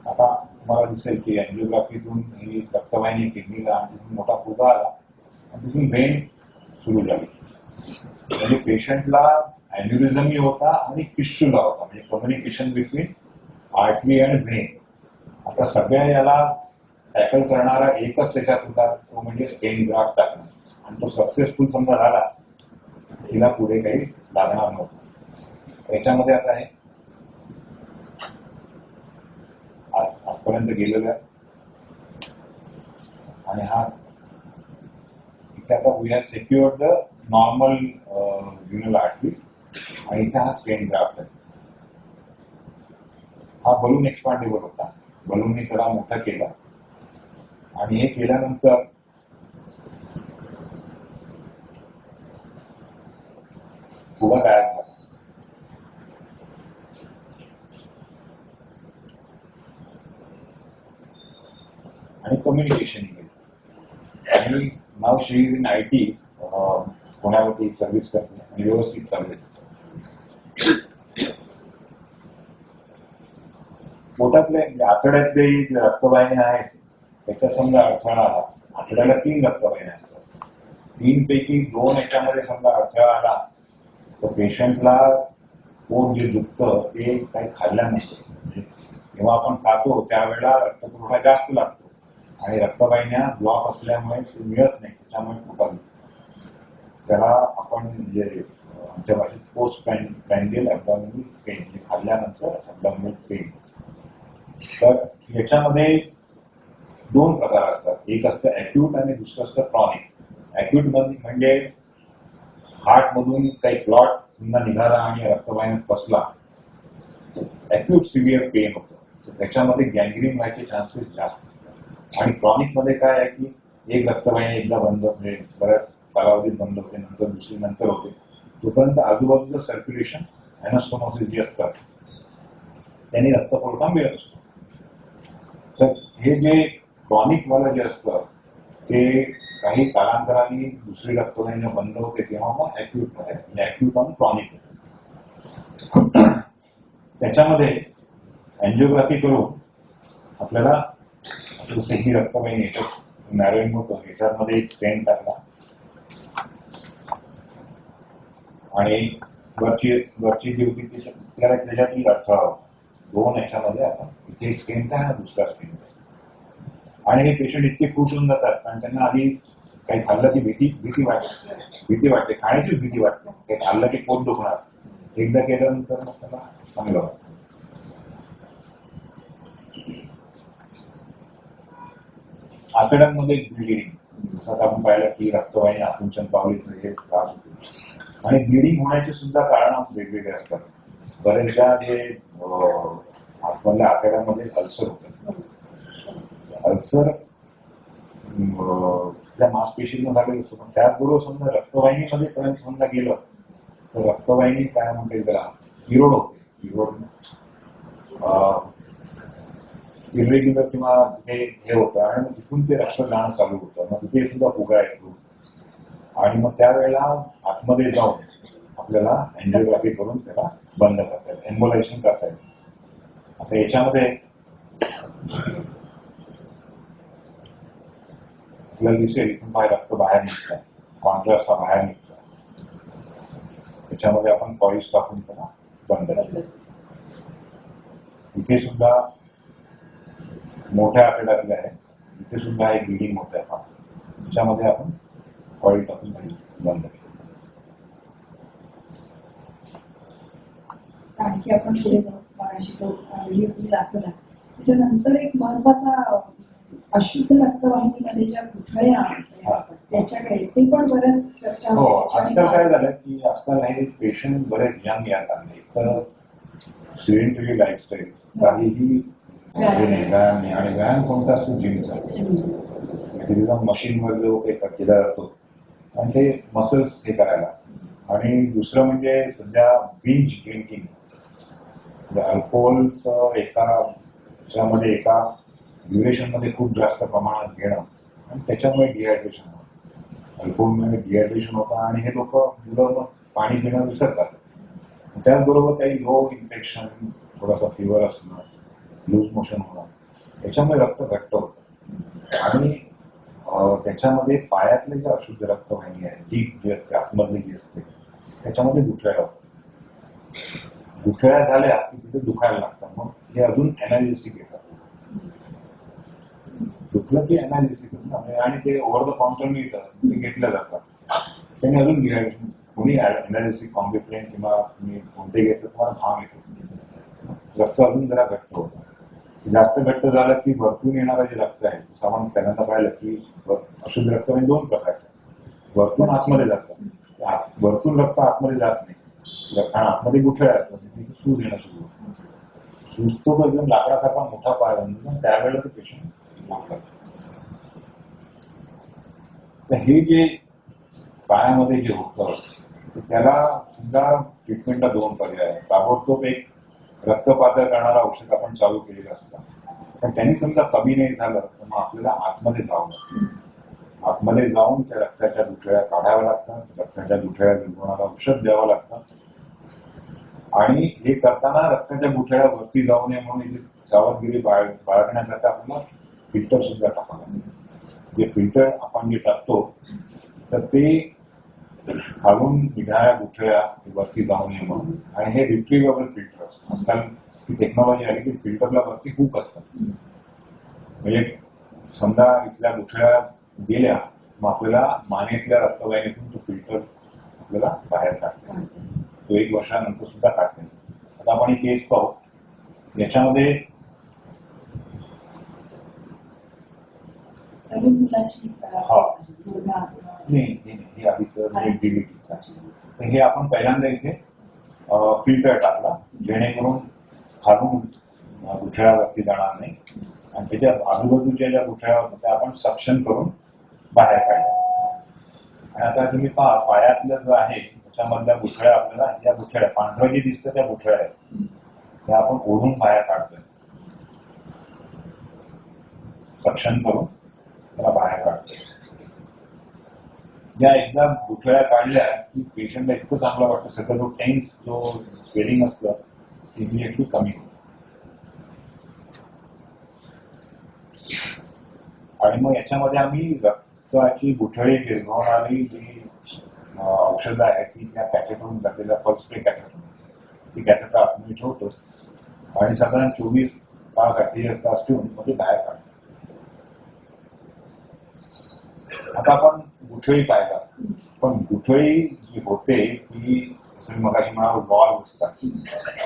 आता तुम्हाला दिसेल की अँजिओग्राफीतून ही रक्तवाहिनी किडनीला आणि तिथून मोठा फुगा आला आणि तिथून वेन सुरू झाली. म्हणजे पेशंटला अॅन्युरिझमही होता आणि फिस्टुला होता, म्हणजे कम्युनिकेशन बिटवीन आर्टरी आणि व्हेन. आता सगळ्या याला टॅकल करणारा एकच त्याच्यात होता, तो म्हणजे स्टेन ग्राफ्ट टाकणं, आणि तो सक्सेसफुल समजा झाला, तिला पुढे काही लागणार नव्हतं. याच्यामध्ये आता आहे आजपर्यंत गेलेला आहे, आणि हा इथे आता we have secured the normal ulnar artery, आणि इथे हा स्टेन ग्राफ्ट आहे. हा बलून एक्सपांडेबल होता, बलूनने त्याला मोठा केला, आणि हे केल्यानंतर फुगा गायब झाला. आणि कम्युनिकेशन केलं, आणि now she in IT पुण्यावरती service करते आणि व्यवस्थित चालते. पोटातले आतड्यातले जे रक्तवाहिन्या आहेत त्याच्या समजा अडथळा आला, आतड्याला 3 रक्तवाहिन्या असतात, 3 पैकी 2 याच्यामध्ये समजा अडथळा आला तर पेशंटला पोट जे दुखतं ते काही खाल्लं नसतं. म्हणजे जेव्हा आपण खातो त्यावेळेला रक्तपुरवठा जास्त लागतो, आणि रक्तवाहिन्या ब्लॉक असल्यामुळे ते मिळत नाही, त्याच्यामुळे पोटात त्याला आपण म्हणजे आमच्या भाषेत पोस्ट प्रँडियल ॲब्डॉमिनल पेन, म्हणजे खाल्ल्यानंतर ॲब्डॉमिनल पेन. तर याच्यामध्ये 2 प्रकार असतात, एक असतं ॲक्यूट आणि दुसरं असतं क्रॉनिक. ॲक्यूट म्हणजे हार्टमधून काही क्लॉट समजा निघाला आणि रक्तवाहिन्यात बसला, ॲक्यूट सिव्हिअर पेन होतं, तर त्याच्यामध्ये गँग्रीन व्हायचे चान्सेस जास्त. आणि क्रॉनिक मध्ये काय आहे की एक रक्तवाहिनी एकदा बंद, म्हणजे बऱ्याच कालावधीत बंद होते, नंतर दुसरी नंतर होते, तोपर्यंत आजूबाजूचं सर्क्युलेशन ॲनास्टोमोसिस जे असतात त्यांनी रक्तपुरवठा मिळत असतो. तर हे जे क्रॉनिक वाला जे असतं ते काही कालांतराने दुसरी रक्तवाहिनी बंद होते तेव्हा मग ॲक्यूट मध्ये, म्हणजे ॲक्यूट आणि क्रॉनिक. त्याच्यामध्ये अँजिओग्राफी करून आपल्याला ही रक्तवाहिनी येतात, नॅरोइंग होतं, याच्यामध्ये एक स्टेन टाकला, आणि वरची जी होती त्याच्यातही अडथळा होता. 2 याच्यामध्ये आपण इथे एक स्टेन आहे आणि दुसरा स्टेन आहे. आणि हे पेशंट इतके खुश होऊन जातात, कारण त्यांना आधी काही खाल्लं की भीती वाटते, खाण्याचीच भीती वाटते, काही खाल्लं की पोट दुखणार. एकदा केल्यानंतर मग त्याला चांगलं वाटतं. आतड्यांमध्ये ब्लिडिंग, जसं आपण पाहिलं की रक्तवाहिनी आतून चंपावलीत हे त्रास होतो, आणि ब्लिडिंग होण्याचे सुद्धा कारण वेगवेगळे असतात. बरेचदा जे आतमधल्या आतड्यामध्ये अल्सर होतात, अल्सर त्या मांसपेशींना झालेलं असतं, पण त्याचबरोबर समजा रक्तवाहिनीमध्ये पर्यंत समजा गेलं तर रक्तवाहिनी काय म्हणते त्याला इरोड होते, इरेग्युलर किंवा हे होतं, आणि मग तिथून ते रक्त जाणं चालू होतं, मग तिथे सुद्धा फुगा येतो, आणि मग त्यावेळेला आतमध्ये जाऊन आपल्याला अँजिओग्राफी करून त्याला बंद करता येईल, एम्बोलायझेशन करता येईल. आता याच्यामध्ये आपल्याला दिसेल इथून रक्त बाहेर निघतात, कॉन्ट्रास्ट बाहेर निघतात, त्याच्यामध्ये आपण कॉईल्स टाकून त्याला बंद करतो. इथे सुद्धा मोठ्या आतड्यातले आहे, इथे सुद्धा एक ब्लिडिंग होत आहे, त्याच्यामध्ये आपण कॉईल टाकून बंद केलं. आणखी आपण पुढे जाऊ, मगाशी तो व्हिडिओ तुम्ही दाखवला. त्याच्यानंतर एक महत्वाचा अशुद्ध रक्तवाहिनीमध्ये ज्या गुठळ्या त्याच्याकडे ते पण बऱ्याच चर्चा. हो, आजकाल काय झालं की आजकाल हे पेशंट बरेच यंग यायला लागले, तर सिडेंटरी लाईफस्टाईल, काहीही व्यायाम नाही. आणि व्यायाम कोणता असतो? जिमचा. तिथं मशीनवर जो काही केला जातो आणि ते मसल्स हे करायला. आणि दुसरं म्हणजे सध्या बिंज ड्रिंकिंग, अल्कोहोलचं एका ड्युरेशन मध्ये खूप जास्त प्रमाणात घेणं आणि त्याच्यामुळे डिहायड्रेशन होतं. अल्कोहोलमुळे डिहायड्रेशन होतं आणि हे लोक मुलं पाणी पिणं विसरतात. त्याचबरोबर काही लो इन्फेक्शन, थोडासा फिवर असणं, लूज मोशन होणं, त्याच्यामुळे रक्त घट्ट होतं. आणि त्याच्यामध्ये पायातले जे अशुद्ध रक्तवाहिनी आहे, डीप जी असते, आतमधली जी असते, त्याच्यामध्ये गुठळ्या होतात. गुठळ्या झाल्या की तिथे दुखायला लागतात. मग हे अजून अनालिसिस घेतात. दुखलं की अनालिसिस आणि ते ओव्हर द काउंटर मिळतं, ते घेतलं जातात. त्याने अजून डिहायड्रेशन, कोणी अनालिसिस कॉम्बिप्लेन किंवा तुम्ही कोणते घेतलं तुम्हाला भाव येतो, रक्त अजून जरा घट्ट होतं. जास्त घट्ट झालं की वरतून येणारं जे रक्त आहे, सामान पहिल्यांदा पाहिलं की अशुद्ध रक्त म्हणजे दोन प्रकारचे, वरतून आतमध्ये जातात. वरतून रक्त आतमध्ये जात नाही, कारण आतमध्ये गुठळ्या असतात, तिथे सूज येणं सुरू होतं. सुजतो तो एकदम लाकडासारखा मोठा पाय बनतो, त्यावेळेला ते पेशंट लागतात. तर हे जे पायामध्ये जे होतं त्याला सुद्धा ट्रीटमेंटला दोन पर्याय आहेत. ताबडतोब एक रक्तपातळ करणारा औषध आपण चालू केलेलं असतं, पण त्यांनी समजा कमी नाही झालं तर मग आपल्याला आतमध्ये जावं लागतं. आतमध्ये जाऊन त्या रक्ताच्या गुठळ्या काढाव्या लागतात, रक्ताच्या गुठळ्या विरघळणारा औषध द्यावं लागतं. आणि हे करताना रक्ताच्या गुठळ्या वरती जाऊ नये म्हणून सावधगिरी बाळगण्याकरता आपल्याला फिल्टर सुद्धा टाकावं लागतं. जे फिल्टर आपण जे टाकतो तर ते खालून निघणाऱ्या गुठळ्या वरती जाऊ नये म्हणून. आणि हे रिट्रीवेबल फिल्टर असतं. आजकाल ही टेक्नॉलॉजी आली की फिल्टरला वरती हुक असतात, म्हणजे समजा इथल्या गुठळ्या गेल्या मग आपल्याला मानेतल्या रक्तवाहिनीतून तो फिल्टर आपल्याला बाहेर काढतो. तो 1 वर्षानंतर सुद्धा काढते. आता आपण ही केस पाहू. याच्यामध्ये हे आधीच हे आपण पहिल्यांदा इथे फिल्टर टाकला जेणेकरून खालून गुठळ्यावरती जाणार नाही. आणि त्याच्या आजूबाजूच्या ज्या गुठळ्या होत्या त्या आपण सक्शन करून बाहेर काढल्या. आणि आता तुम्ही पहा, पायातलं जो आहे त्याच्यामधल्या गुठळ्या आपल्याला, या गुठळ्या पांढरं जे दिसतं त्या गुठळ्या आहेत त्या आपण ओढून बाहेर काढतोय, सक्शन करून त्याला बाहेर काढतोय. या एकदा गुठळ्या काढल्या की पेशंटला इतकं चांगलं वाटतं, सगळं जो टेन्स जो स्वेलिंग असतं ते इमिडिएटली कमी होतं. आणि मग याच्यामध्ये आम्ही रक्ताची गुठळी विरघळणारी जी औषधं आहेत ती त्या कॅथेटरून घातलेल्या पल्स स्प्रे कॅथेटर, ती कॅथेटर आपण ठेवतो आणि साधारण 24 तास 48 तास ठेवून मग ते बाहेर काढतो. आता आपण गुठळी पाहिला, पण गुठळी जी होते ती जसं मगाशी म्हणाल वॉल्व असतात,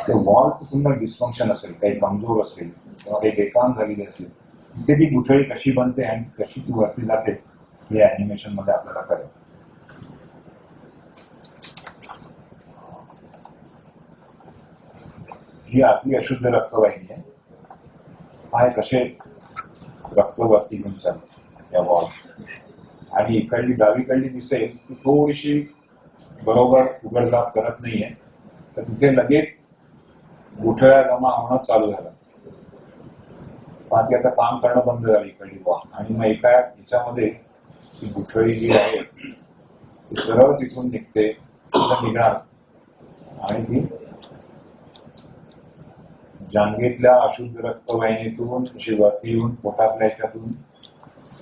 ते वॉल्वचं सुद्धा डिस्फंक्शन असेल, काही कमजोर असेल किंवा काही बेकाम झालेली असेल, तिथे ती गुठळी कशी बनते आणि कशी ती वरती जाते हे अॅनिमेशन मध्ये आपल्याला कळेल. ही आपली अशुद्ध रक्तवाहिनी आहे. आहे कसे रक्त वरती घेऊन चालतं या वॉल्व. आणि इकडली डावीकडली दिसेल ती थोडीशी बरोबर उघडझाप करत नाहीये, तर तिथे लगेच गुठळ्या जमा होणं चालू झालं. बाकी आता काम करणं बंद झालं इकडली वॉल. आणि मग एका याच्यामध्ये ती गुठळी जी आहे ती सरळ तिथून निघते, निघणार आणि ती जांघेतल्या अशुद्ध रक्तवाहिनीतून अशी वरती येऊन पोटातल्या याच्यातून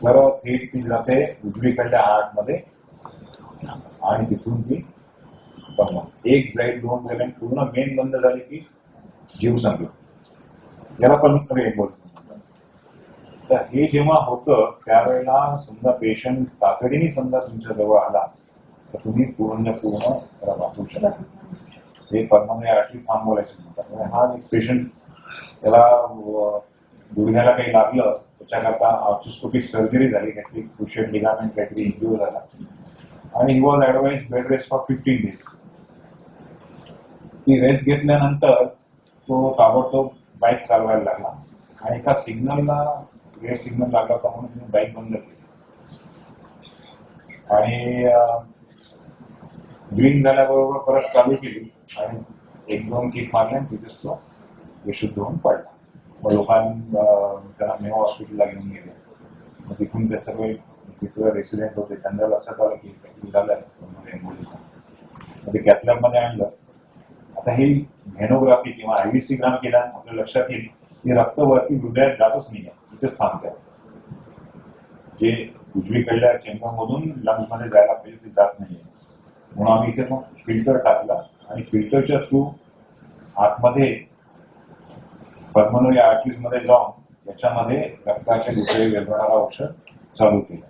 सरळ थेट ती जाते उजवीकडल्या हार्टमध्ये आणि तिथून ती बंद. एक जाईल, 2 जाईल आणि पूर्ण मेन बंद झाली की जीव संपला. याला पण बोलतो. तर हे जेव्हा होतं त्यावेळेला समजा पेशंट तातडीने समजा तुमच्या जवळ आला तर तुम्ही पूर्ण त्याला वाचवू शकता. हे परमानंट अटी थांबवायचं म्हणतात. हा एक पेशंट त्याला गुडघ्याला काही लागलं त्याच्याकरता ऑर्थोस्कोपिक सर्जरी झाली, काहीतरी क्रुशिएट लिगामेंट काहीतरी इंज्युअर झाला आणि he was advise bed rest for 15 days. ती रेस्ट घेतल्यानंतर तो ताबडतोब बाईक चालवायला लागला आणि एका सिग्नलला रेड सिग्नल लागला होता म्हणून तिने बाईक बंद केली आणि ग्रीन झाल्याबरोबर परत चालू केली आणि 1-2 किक मारले आणि तिथेच तो बेशुद्ध होऊन पडला. मग लोकांनी त्याला मेवा हॉस्पिटलला घेऊन गेले. मग तिथून त्याचं काही तिथं रेसिडेंट होते त्यांना लक्षात आलं की काहीतरी झालंय मग ते कॅथ-लॅब मध्ये आणलं. आता ही व्हेनोग्राफी किंवा IVC ग्राम केल्यानं आपल्या लक्षात येईल की रक्त वरती हृदयात जातच नाही आहे, इथेच थांबते. जे उजवीकडल्या चेंबर मधून लंग्स मध्ये जायला पाहिजे ते जात नाहीये. म्हणून आम्ही इथे मग फिल्टर टाकला आणि फिल्टरच्या थ्रू आतमध्ये पर्मनरी आर्टरीज मध्ये जाऊन त्याच्यामध्ये रक्ताचे दुसरे विरघळणारा औषध चालू केलं.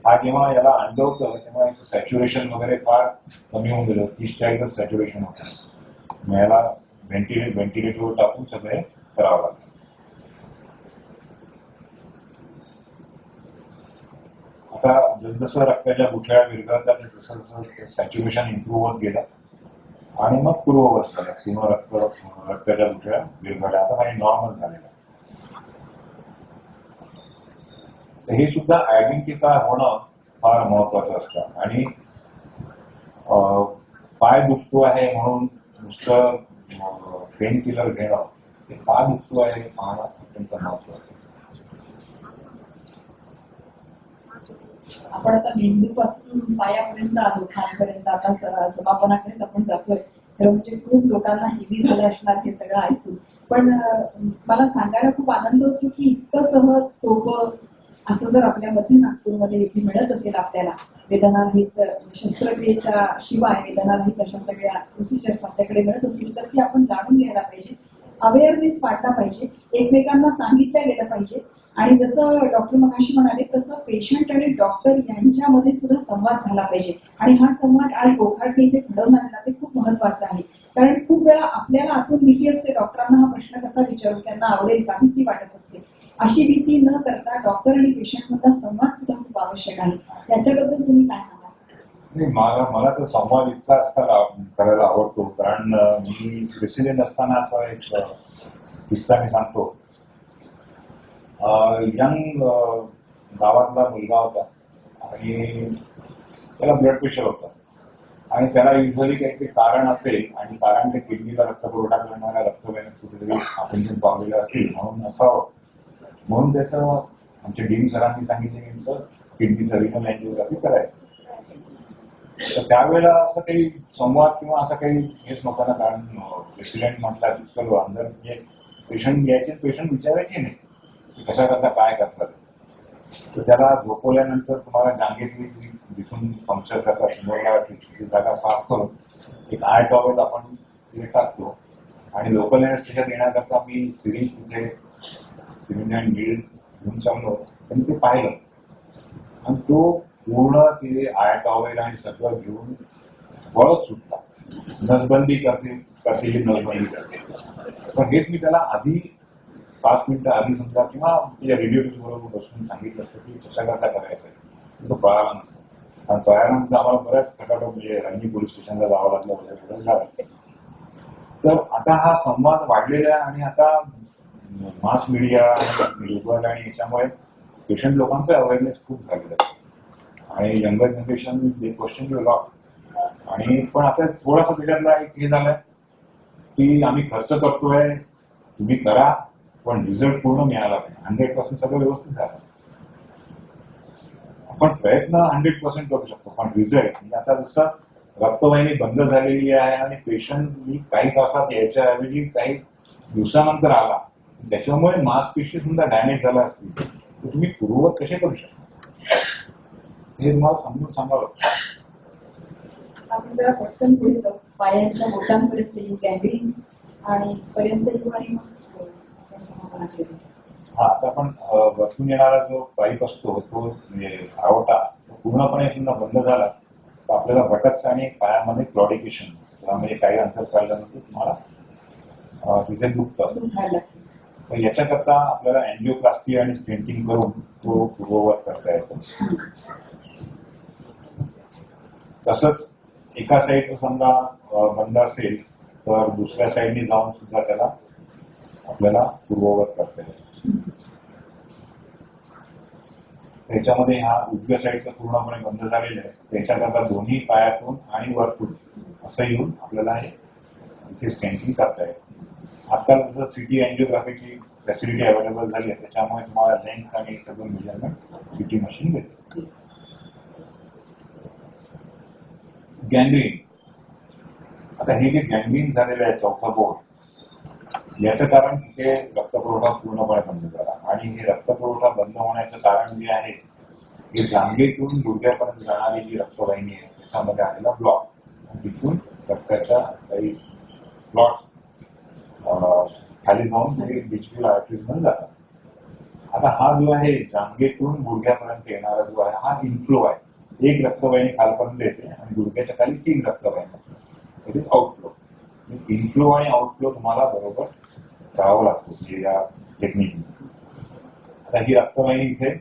हा जेव्हा याला आणलं होतं तेव्हा याचं सॅच्युरेशन वगैरे फार कमी होऊन गेलं, 30-40 सॅच्युरेशन होतं. मग याला व्हेंटिलेटरवर टाकून सगळे करावं लागलं. आता जसजसं रक्ताच्या गुठळ्या विरघळतात तसं जसं सॅच्युरेशन इम्प्रूव्ह होत गेलं आणि मग पूर्ववत झालं. पूर्ण रक्ताच्या गुठळ्या विरघळल्या. आता काही नॉर्मल झालेलं. हे सुद्धा आयडेंटिफाय होणं फार महत्वाचं असतं आणि पाय दुखतो आहे म्हणून नुसतं पेन किलर घेणं, ते का दुखतो आहे हे पाहणं अत्यंत महत्वाचं. आपण आता मेंदूपासून पायापर्यंत आलो, खाण्यापर्यंत आता समापनाकडेच आपण जातोय. खरं म्हणजे खूप लोकांना हेवी झालं असणार हे सगळं ऐकून. पण मला सांगायला खूप आनंद होतो की इतकं सहज सोपं असं जर आपल्या मध्य नागपूरमध्ये इथे मिळत असेल आपल्याला, वेदनारहित शस्त्रक्रियेच्या शिवाय वेदनारहित अशा सगळ्या प्रोसिजर्स आपल्याकडे मिळत असतील तर ती आपण जाणून घ्यायला पाहिजे, अवेअरनेस वाढला पाहिजे, एकमेकांना सांगितलं गेलं पाहिजे. आणि जसं डॉक्टर मगाशी म्हणाले तसं पेशंट आणि डॉक्टर यांच्यामध्ये सुद्धा संवाद झाला पाहिजे. आणि हा संवाद आज WOCKHARDT इथे घडवून आणला ते खूप महत्वाचं आहे. कारण खूप वेळा आपल्याला आतून भीती असते, डॉक्टरांना हा प्रश्न कसा विचारू, त्यांना आवडेल का, भीती वाटत असते. अशी भीती न करता डॉक्टर आणि पेशंट मधला संवाद सुद्धा खूप आवश्यक आहे. त्याच्याबद्दल तुम्ही काय सांगा? मला तर संवाद इतका करायला आवडतो. कारण मी रेसिडेंट असतानाचा एक किस्सा मी सांगतो. यंग गावातला मुलगा होता आणि त्याला ब्लड प्रेशर होतं आणि त्याला युजली काहीतरी कारण असेल आणि कारण ते किडनीला रक्तपुरवठा करणाऱ्या रक्तवाहिन्यात कुठेतरी आपण पावलेलं असेल म्हणून असावं. म्हणून त्याचं आमच्या डीन सरांनी सांगितलं की किडनीचं रिनल अँजिओग्राफी करायचं. तर त्यावेळेला असं काही संवाद किंवा असं काही हेच नव्हतं ना. कारण रेसिडेंट म्हटलं चलो अंदर म्हणजे पेशंट घ्यायचे, पेशंट विचारायचे नाही कशा करता काय करतात. तर त्याला झोपवल्यानंतर तुम्हाला जांगेतली जिथून पंक्चर करतात समोरला ती जागा साफ करून एक आय टॉवेल आपण तिथे टाकतो आणि लोकल एनेस्थेशिया देण्याकरता मी सिरिंज तिथे सिरिंज अँड नीडल घेऊन चाललो त्यांनी ते पाहिलं आणि तो पूर्ण ते आय टॉवेल आणि सगळं घेऊन वळत सुटला. नसबंदी करते नसबंदी करते. पण हेच मी त्याला आधी 5 मिनिटं आधी समजा किंवा रेडिओलॉजिस्ट बरोबर बसून सांगितलं असतं की कशा करता करायचं. तो पळाला नसतो. कारण पळाल्यानंतर आम्हाला बऱ्याच खटाटो म्हणजे रंगी पोलीस स्टेशनला जावं लागलं वगैरे झालं. तर आता हा संवाद वाढलेला आहे आणि आता मास मीडिया आणि गुगल आणि याच्यामुळे पेशंट लोकांचं अवेअरनेस खूप झालेलं आहे आणि younger generation they question you lot. आणि पण आता थोडासा त्याच्यातला एक हे झालंय की आम्ही खर्च करतोय, तुम्ही करा पण रिझल्ट पूर्ण मिळाला पाहिजे. 100% सगळं व्यवस्थित झालं. आपण प्रयत्न 100% करू शकतो पण रिझल्ट म्हणजे आता जसं रक्तवाहिनी बंद झालेली आहे आणि पेशंट काही तासात यायच्याऐवजी काही दिवसानंतर आला, त्याच्यामुळे मांसपेशी सुद्धा डॅमेज झाला असतील तर तुम्ही पूर्ववत कसे करू शकता हे तुम्हाला समजून सांगावं. आपण जरा पटकन पुढे जाऊ, पायांच्या बोटांपर्यंत येऊ, गॅंग्रीन आणि पर्यंत येऊ आणि मग हा आता आपण बसून येणारा जो पाईप असतो तो आवटा पूर्णपणे सुद्धा बंद झाला तर आपल्याला बटक्स आणि पायामध्ये क्लॉडिकेशन म्हणजे काही अंतर चालल्यानंतर तुम्हाला तिथे दुखतं. तर याच्याकरता आपल्याला अँजिओप्लास्टी आणि स्टेंटिंग करून तो पूर्ववत करता येतो. तसंच एका साईडचं समजा बंद असेल तर दुसऱ्या साईडनी जाऊन सुद्धा त्याला आपल्याला पूर्ववत करता येईल. त्याच्यामध्ये हा उजव्या साईडचं पूर्णपणे बंद झालेलं आहे. त्याच्याकरता दोन्ही पायातून आणि वरतून असं येऊन आपल्याला हे इथे स्टॅम्पिंग करता येईल. आजकाल जसं सिटी अँजिओग्राफीची फॅसिलिटी अवेलेबल झाली आहे, त्याच्यामुळे तुम्हाला लेंथ आणि सगळं मेजरमेंट सिटी मशीन देते. गँग्रीन, आता हे जे गँग्रीन झालेलं आहे चौथा बोर्ड, याचं कारण तिथे रक्तपुरवठा पूर्णपणे बंद झाला. आणि हे रक्तपुरवठा बंद होण्याचं कारण जे आहे हे जांघेतून गुडघ्यापर्यंत जाणारी जी रक्तवाहिनी आहे त्याच्यामध्ये आलेला ब्लॉक, तिथून रक्ताच्या काही ब्लॉक्स खाली जाऊन ते डिजिटल आर्टरीज मध्ये जातात. आता हा जो आहे जांघेतून गुडघ्यापर्यंत येणारा जो आहे हा इनफ्लो आहे. एक रक्तवाहिनी खालपर्यंत येते आणि गुडघ्याच्या खाली 3 रक्तवाहिनी, इट इज आउटफ्लो. इनफ्लो आणि आउटफ्लो तुम्हाला बरोबर करावं लागतो या टेक्निक. आता ही रक्तवाहिनी इथे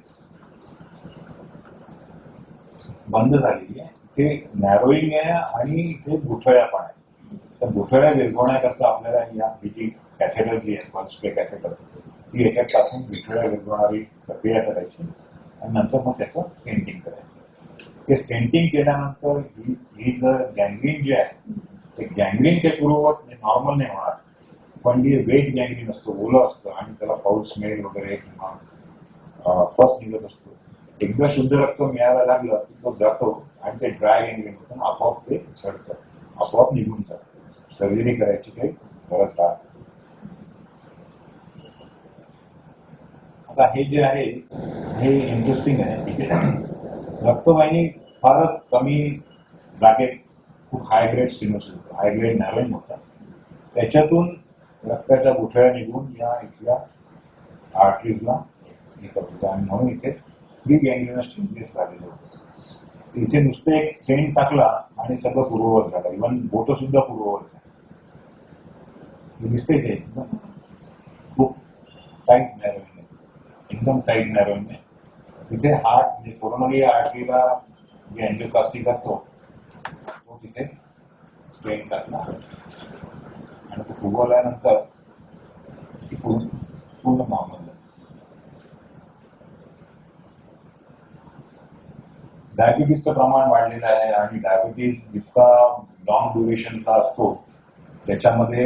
बंद झालेली आहे, इथे नॅरोईंग आहे आणि इथे गुठळ्या पण आहे. तर गुठळ्या विरघळण्याकरता आपल्याला या जी कॅथेटर जी आहे पल्स पे कॅथेटर, ती याच्यात टाकून गुठळ्या विरघळणारी प्रक्रिया करायची आणि नंतर मग त्याचं स्टेंटिंग करायचं. ते स्टेंटिंग केल्यानंतर ही जर गँग्रीन जे आहे ते गँग्रीन ते पूर्ववत नॉर्मल नाही होणार, पण जे वेट गँग्रीन असतो, ओलं असतं आणि त्याला पाऊस स्मेल वगैरे किंवा पस निघत असतो, एकदा शुद्ध रक्त मिळायला लागलं की तो जातो आणि ते ड्राय गँग्रीन होतं, आपोआप ते चढतं, आपोआप निघून जातं. सर्जरी करायची काही गरज नाही. आता हे जे आहे हे इंटरेस्टिंग आहे. इथे रक्तवाहिनी फारच कमी जागेत खूप हाय ग्रेड स्टिनोसिस होतं, हाय ग्रेड नॅरोईंग होतं. त्याच्यातून रक्ताच्या गुठळ्या निघून या इथल्या आर्टरीजला हे करतो आणि म्हणून इथे प्री गँग्रीनस चेंजेस झालेले होते. इथे नुसतं एक स्टेंट टाकला आणि सगळं पूर्ववत झालं, इव्हन बोट सुद्धा पूर्ववत झालं. दिसते ते खूप टाईट नॅरोईंग आहे, एकदम टाईट नॅरोईंग आहे. तिथे हार्ट कोरोनरी आर्टरीला जे अँजिओप्लास्टी करतो तो तिथे स्टेंट टाकला आणि तो फुगवल्यानंतर पूर्ण नॉर्मल झालं. डायबिटीजचं प्रमाण वाढलेलं आहे आणि डायबिटीज जितका लॉंग ड्युरेशनचा असतो त्याच्यामध्ये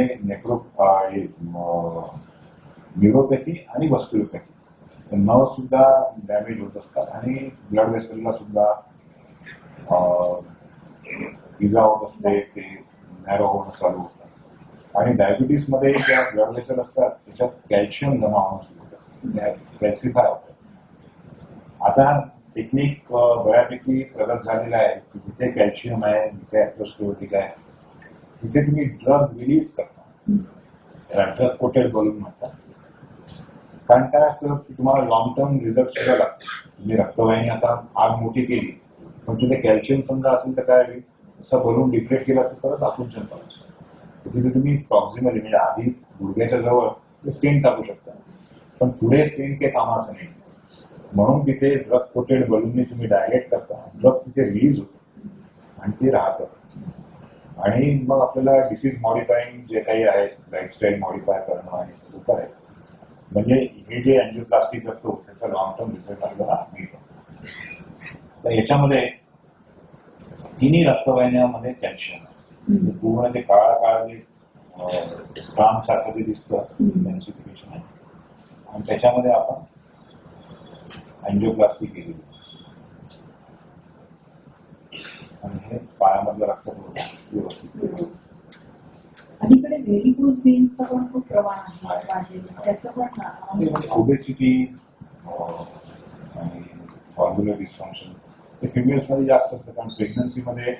न्यूरोपॅथी आणि वस्क्युलोपॅथी नर्व सुद्धा डॅमेज होत असतात आणि ब्लड वेसलला सुद्धा इजा होत असते, ते नॅरो होणं चालू होतं. आणि डायबिटीस मध्ये ज्या ब्लड वेसल असतात त्याच्यात कॅल्शियम जमा होणं सुरू होतं, कॅल्सिफाय होतं. आता टेक्निक बऱ्यापैकी प्रगत झालेला आहे की जिथे कॅल्शियम आहे, जिथे ऍथेरोस्क्लेरोटिक आहे, तिथे तुम्ही ड्रग रिलीज करता, त्याला ड्रग कोटेड बलून म्हणतात. कारण काय असतं की तुम्हाला लॉंग टर्म रिझल्ट सुद्धा लागतो. तुम्ही रक्तवाहिनी आता आग मोठी केली पण तिथे कॅल्शियम समजा असेल तर काय होईल, असा बलून डिफ्लेट केला तर परत आकुंचन पाहिजे. तिथे तुम्ही प्रॉक्सिमली म्हणजे आधी गुडघ्याच्या जवळ स्टेंट टाकू शकता, पण पुढे स्टेंट काही कामाचं नाही. म्हणून तिथे ड्रग कोटेड बलूनने तुम्ही डायलेट करता, ड्रग तिथे रिलीज होतो आणि ते राहतं. आणि मग आपल्याला डिसीज मॉडिफाईंग जे काही आहे, लाईफस्टाईल मॉडिफाय करणं आणि सुरू करायचं, म्हणजे हे जे अँजिओप्लास्टी करतो त्याचा लॉंग टर्म रिझल्ट आपल्याला मिळतो. तर याच्यामध्ये तिन्ही रक्तवाहिन्यामध्ये कॅल्शियम पूर्ण ते काळा जे काम सारखं ते दिसतं कॅल्सिफिकेशन आहे आणि त्याच्यामध्ये आपण अँजिओप्लास्टी केली आणि हे पायामधलं रक्तपुरवठा व्यवस्थित. अलीकडे व्हेरिकोज व्हेन्सचं पण खूप प्रमाण आहे वाढलेलं, त्याचं पण ओबेसिटी आणि व्हॉल्व्युलर डिस्फंक्शन हे फिमेल्समध्ये जास्त असतं. कारण प्रेग्नन्सीमध्ये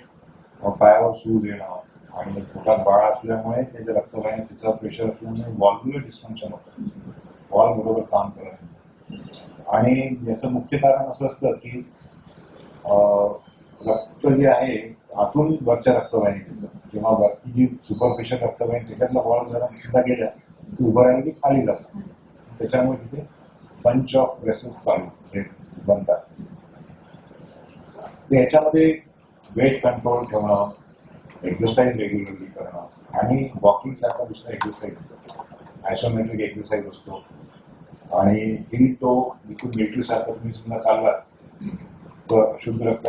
पायावर सूज येणं आणि पोटात बाळ असल्यामुळे त्याच्या रक्तवाहिनी तिचा प्रेशर असल्यामुळे व्हॉल्व्युलर डिस्फंक्शन होतं, वॉल बरोबर काम करत नाही. आणि याचं मुख्य कारण असं असतं की रक्त जे आहे आतून वरच्या रक्तवाहिनी किंवा वरती जी सुपरफिशियल रक्तवाहिनी त्याच्यातला वॉल जरा सुद्धा गेल्या की उभं राहिलं की खाली जातात, त्याच्यामुळे तिथे बंच ऑफ वेसल्स चालू बनतात. याच्यामध्ये वेट कंट्रोल ठेवणं, एक्सरसाइज रेग्युलरली करणं आणि वॉकिंग सारखा दुसरा एक्सरसाइज आयसोमेट्रिक एक्सरसाइज असतो आणि ती तो मिलिटरी सारखं तुम्ही समजा चाललात तर शुद्ध रक्त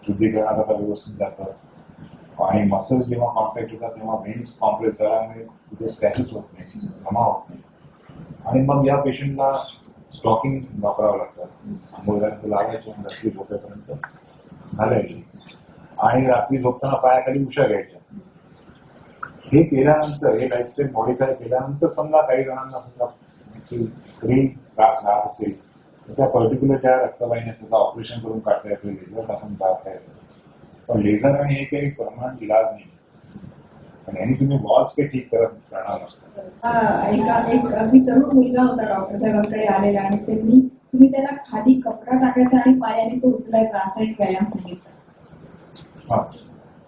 शुद्धीकरणात आता व्यवस्थित जातं आणि मसल्स जेव्हा कॉन्ट्रॅक्ट होतात तेव्हा व्हेन्स कॉम्प्रेस झाल्यामुळे तिथे स्ट्रेसेस होत नाही, जमा होत नाही आणि मग या पेशंटला स्टॉकिंग वापरावं लागतं. आंघोळ लावायचं रात्री झोपेपर्यंत घालायची आणि रात्री झोपताना पायाखाली उशा घ्यायच्या. हे केल्यानंतर हे लाईफस्टाईल मॉडिफाय केल्यानंतर समजा काही जणांना समजा स्क्रीन त्रास राहत असेल तर त्या पर्टिक्युलर ज्या रक्तवाहिन्या त्याचं ऑपरेशन करून काढता येतं, लेझर पासून काढता येतं. पण लेझर आणि हे काही परमनंट इलाज नाही. पण यांनी तुम्ही वॉल्स काही ठीक करणार नसतं. एक अगदी तरुण मुलगा होता डॉक्टर साहेबांकडे आलेला आणि तुम्ही त्याला खाली कपडा टाकायचा आणि पायाने तो उचलायचा असा एक व्यायाम सांगितला.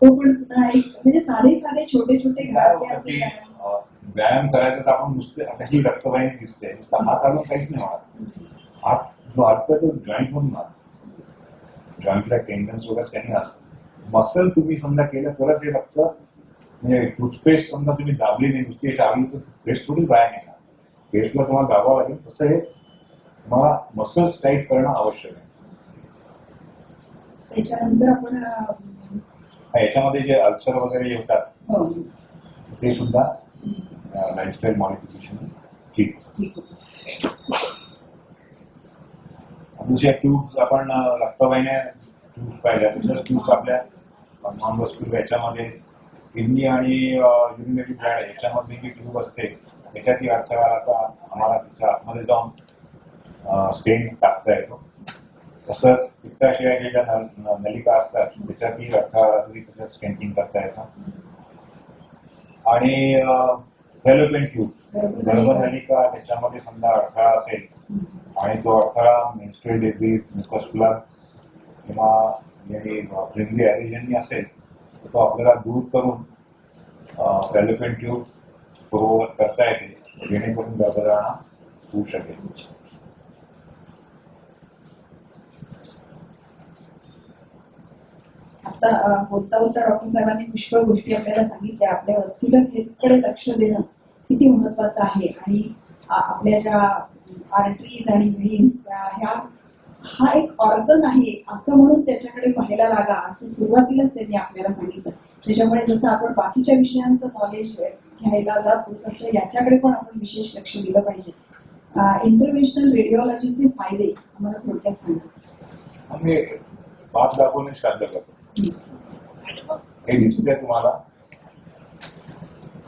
तो पण पुन्हा एक म्हणजे साधे छोटे व्यायाम करायचा तर आपण नुसते आता ही रक्तवाहिनी दिसते नुसता हात घालून काहीच नाही होणार. हात जो हात तो जॉईंट म्हणून जॉईंटला टेंडन्स वगैरे त्यांनी असतं. मसल तुम्ही समजा केलं तरच हे रक्त म्हणजे टूथपेस्ट समजा तुम्ही दाबली नाही नुसती टाकली तर पेस्ट थोडी बाहेर येणार. पेस्टला तुम्हाला दाबावं लागेल. तसं हे तुम्हाला मसल्स टाईट करणं आवश्यक आहे. त्याच्यानंतर आपण याच्यामध्ये जे अल्सर वगैरे जे होतात ते सुद्धा लाईफस्टाईल मॉडिफिकेशन ठीक. दुसऱ्या ट्यूब्स आपण रक्तवाहिन्या ट्यूब्स पाहिल्या दुसऱ्या ट्यूब्स आपल्या नॉन व्हॅस्क्युलर याच्यामध्ये किडनी आणि युरिनरी ब्लॅडर याच्यामध्ये जी ट्यूब असते त्याच्यातही अडथळा आम्हाला तिच्या आतमध्ये जाऊन स्टेन टाकता येतो. तसंच पित्ताशयाच्या ज्या नलिका असतात त्याच्यातही अडथळा त्याच्यात स्टेंटिंग करता येतं. आणि डेव्हलपमेंट ट्यूब्स गर्भनलिका त्याच्यामध्ये समजा अडथळा असेल आणि तो अडथळा मेन्स्ट्रुअल डिसीज म्युकस्कुलर किंवा फ्रेंडली ॲरिजननी असेल तर तो आपल्याला दूर करून डेव्हलपमेंट ट्यूब पूर्ववत करता येते जेणेकरून गर्भधारणा होऊ शकेल. आता बोलता डॉक्टर साहेबांनी पुष्कळ गोष्टी आपल्याला सांगितल्या. आपल्या वस्क्युलर हेल्थकडे लक्ष देणं किती महत्वाचं आहे आणि आपल्या ज्या आर्टरीज आणि व्हेन्स हा एक ऑर्गन आहे असं म्हणून त्याच्याकडे पाहायला लागा असं सुरुवातीलाच त्यांनी आपल्याला सांगितलं. त्याच्यामुळे जसं आपण बाकीच्या विषयांचं नॉलेज घ्यायला जातो तसं याच्याकडे पण आपण विशेष लक्ष दिलं पाहिजे. इंटरव्हेन्शनल रेडिओलॉजीचे फायदे आम्हाला थोडक्यात सांगा. आम्ही बाप दाखवणे श्राद्ध करतो हे दिसतंय तुम्हाला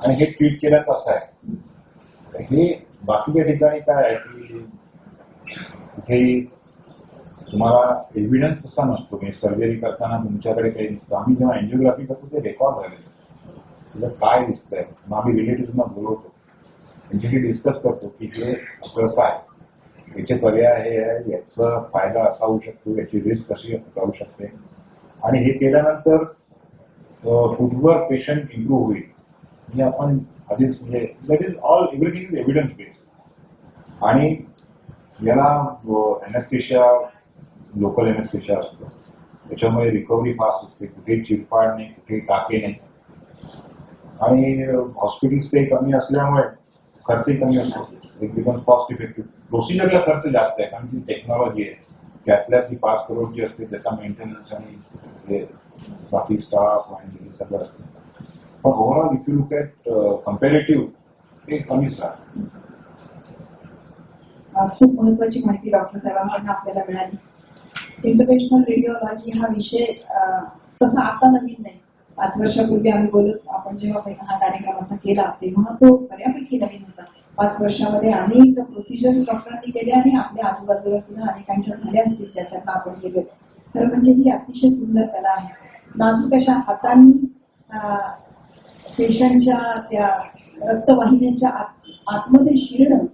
आणि हे ट्रीट केलं कसं आहे. हे बाकीच्या ठिकाणी काय आहे की कुठेही तुम्हाला एव्हिडन्स तसा नसतो. म्हणजे सर्जरी करताना तुमच्याकडे काही नसतं. आम्ही जेव्हा एन्जिओग्राफी करतो ते रेकॉर्ड झालेलं तुला काय दिसतंय मग आम्ही रिलेटिव्हना बोलवतो त्यांच्याशी डिस्कस करतो की हे असं आहे याचे पर्याय हे आहे याचा फायदा असा होऊ शकतो याची रिस्क कशी राहू शकते आणि हे केल्यानंतर कुठवर पेशंट इम्प्रूव्ह होईल म्हणजे आपण आधीच म्हणजे that is all everything is evidence based. आणि याला एनेस्थेशिया लोकल एनेस्थेशिया असतो त्याच्यामुळे रिकव्हरी फास्ट असते. कुठेही चिरफाड नाही कुठेही टाके नाही आणि हॉस्पिटल स्टे कमी असल्यामुळे खर्चही कमी असतो. It becomes cost effective. प्रोसिजरला खर्च जास्त आहे कारण ती टेक्नॉलॉजी आहे. Cath-Lab जी 5 करोड जी असते त्याचा मेंटेनन्स आणि बाकी स्टाफ आणि सगळं असतं. पण overall if you look at comparative ते कमीच राहतं. खूप महत्वाची माहिती डॉक्टर साहेबांकडून आपल्याला मिळाली. इंटरव्हेन्शनल रेडिओलॉजी हा विषय तसा आता नवीन नाही. 5 वर्षापूर्वी आम्ही बोलत आपण जेव्हा हा कार्यक्रम असा केला तेव्हा तो बऱ्यापैकी नवीन होता. 5 वर्षामध्ये अनेक प्रोसिजर्स डॉक्टरांनी केल्या आणि आपल्या आजूबाजूला सुद्धा अनेकांच्या झाल्या असतील ज्याच्यात आपण गेलो. खरं म्हणजे ही अतिशय सुंदर कला आहे. नाजूक अशा हातांनी पेशंटच्या त्या रक्तवाहिन्यांच्या आतमध्ये शिरणं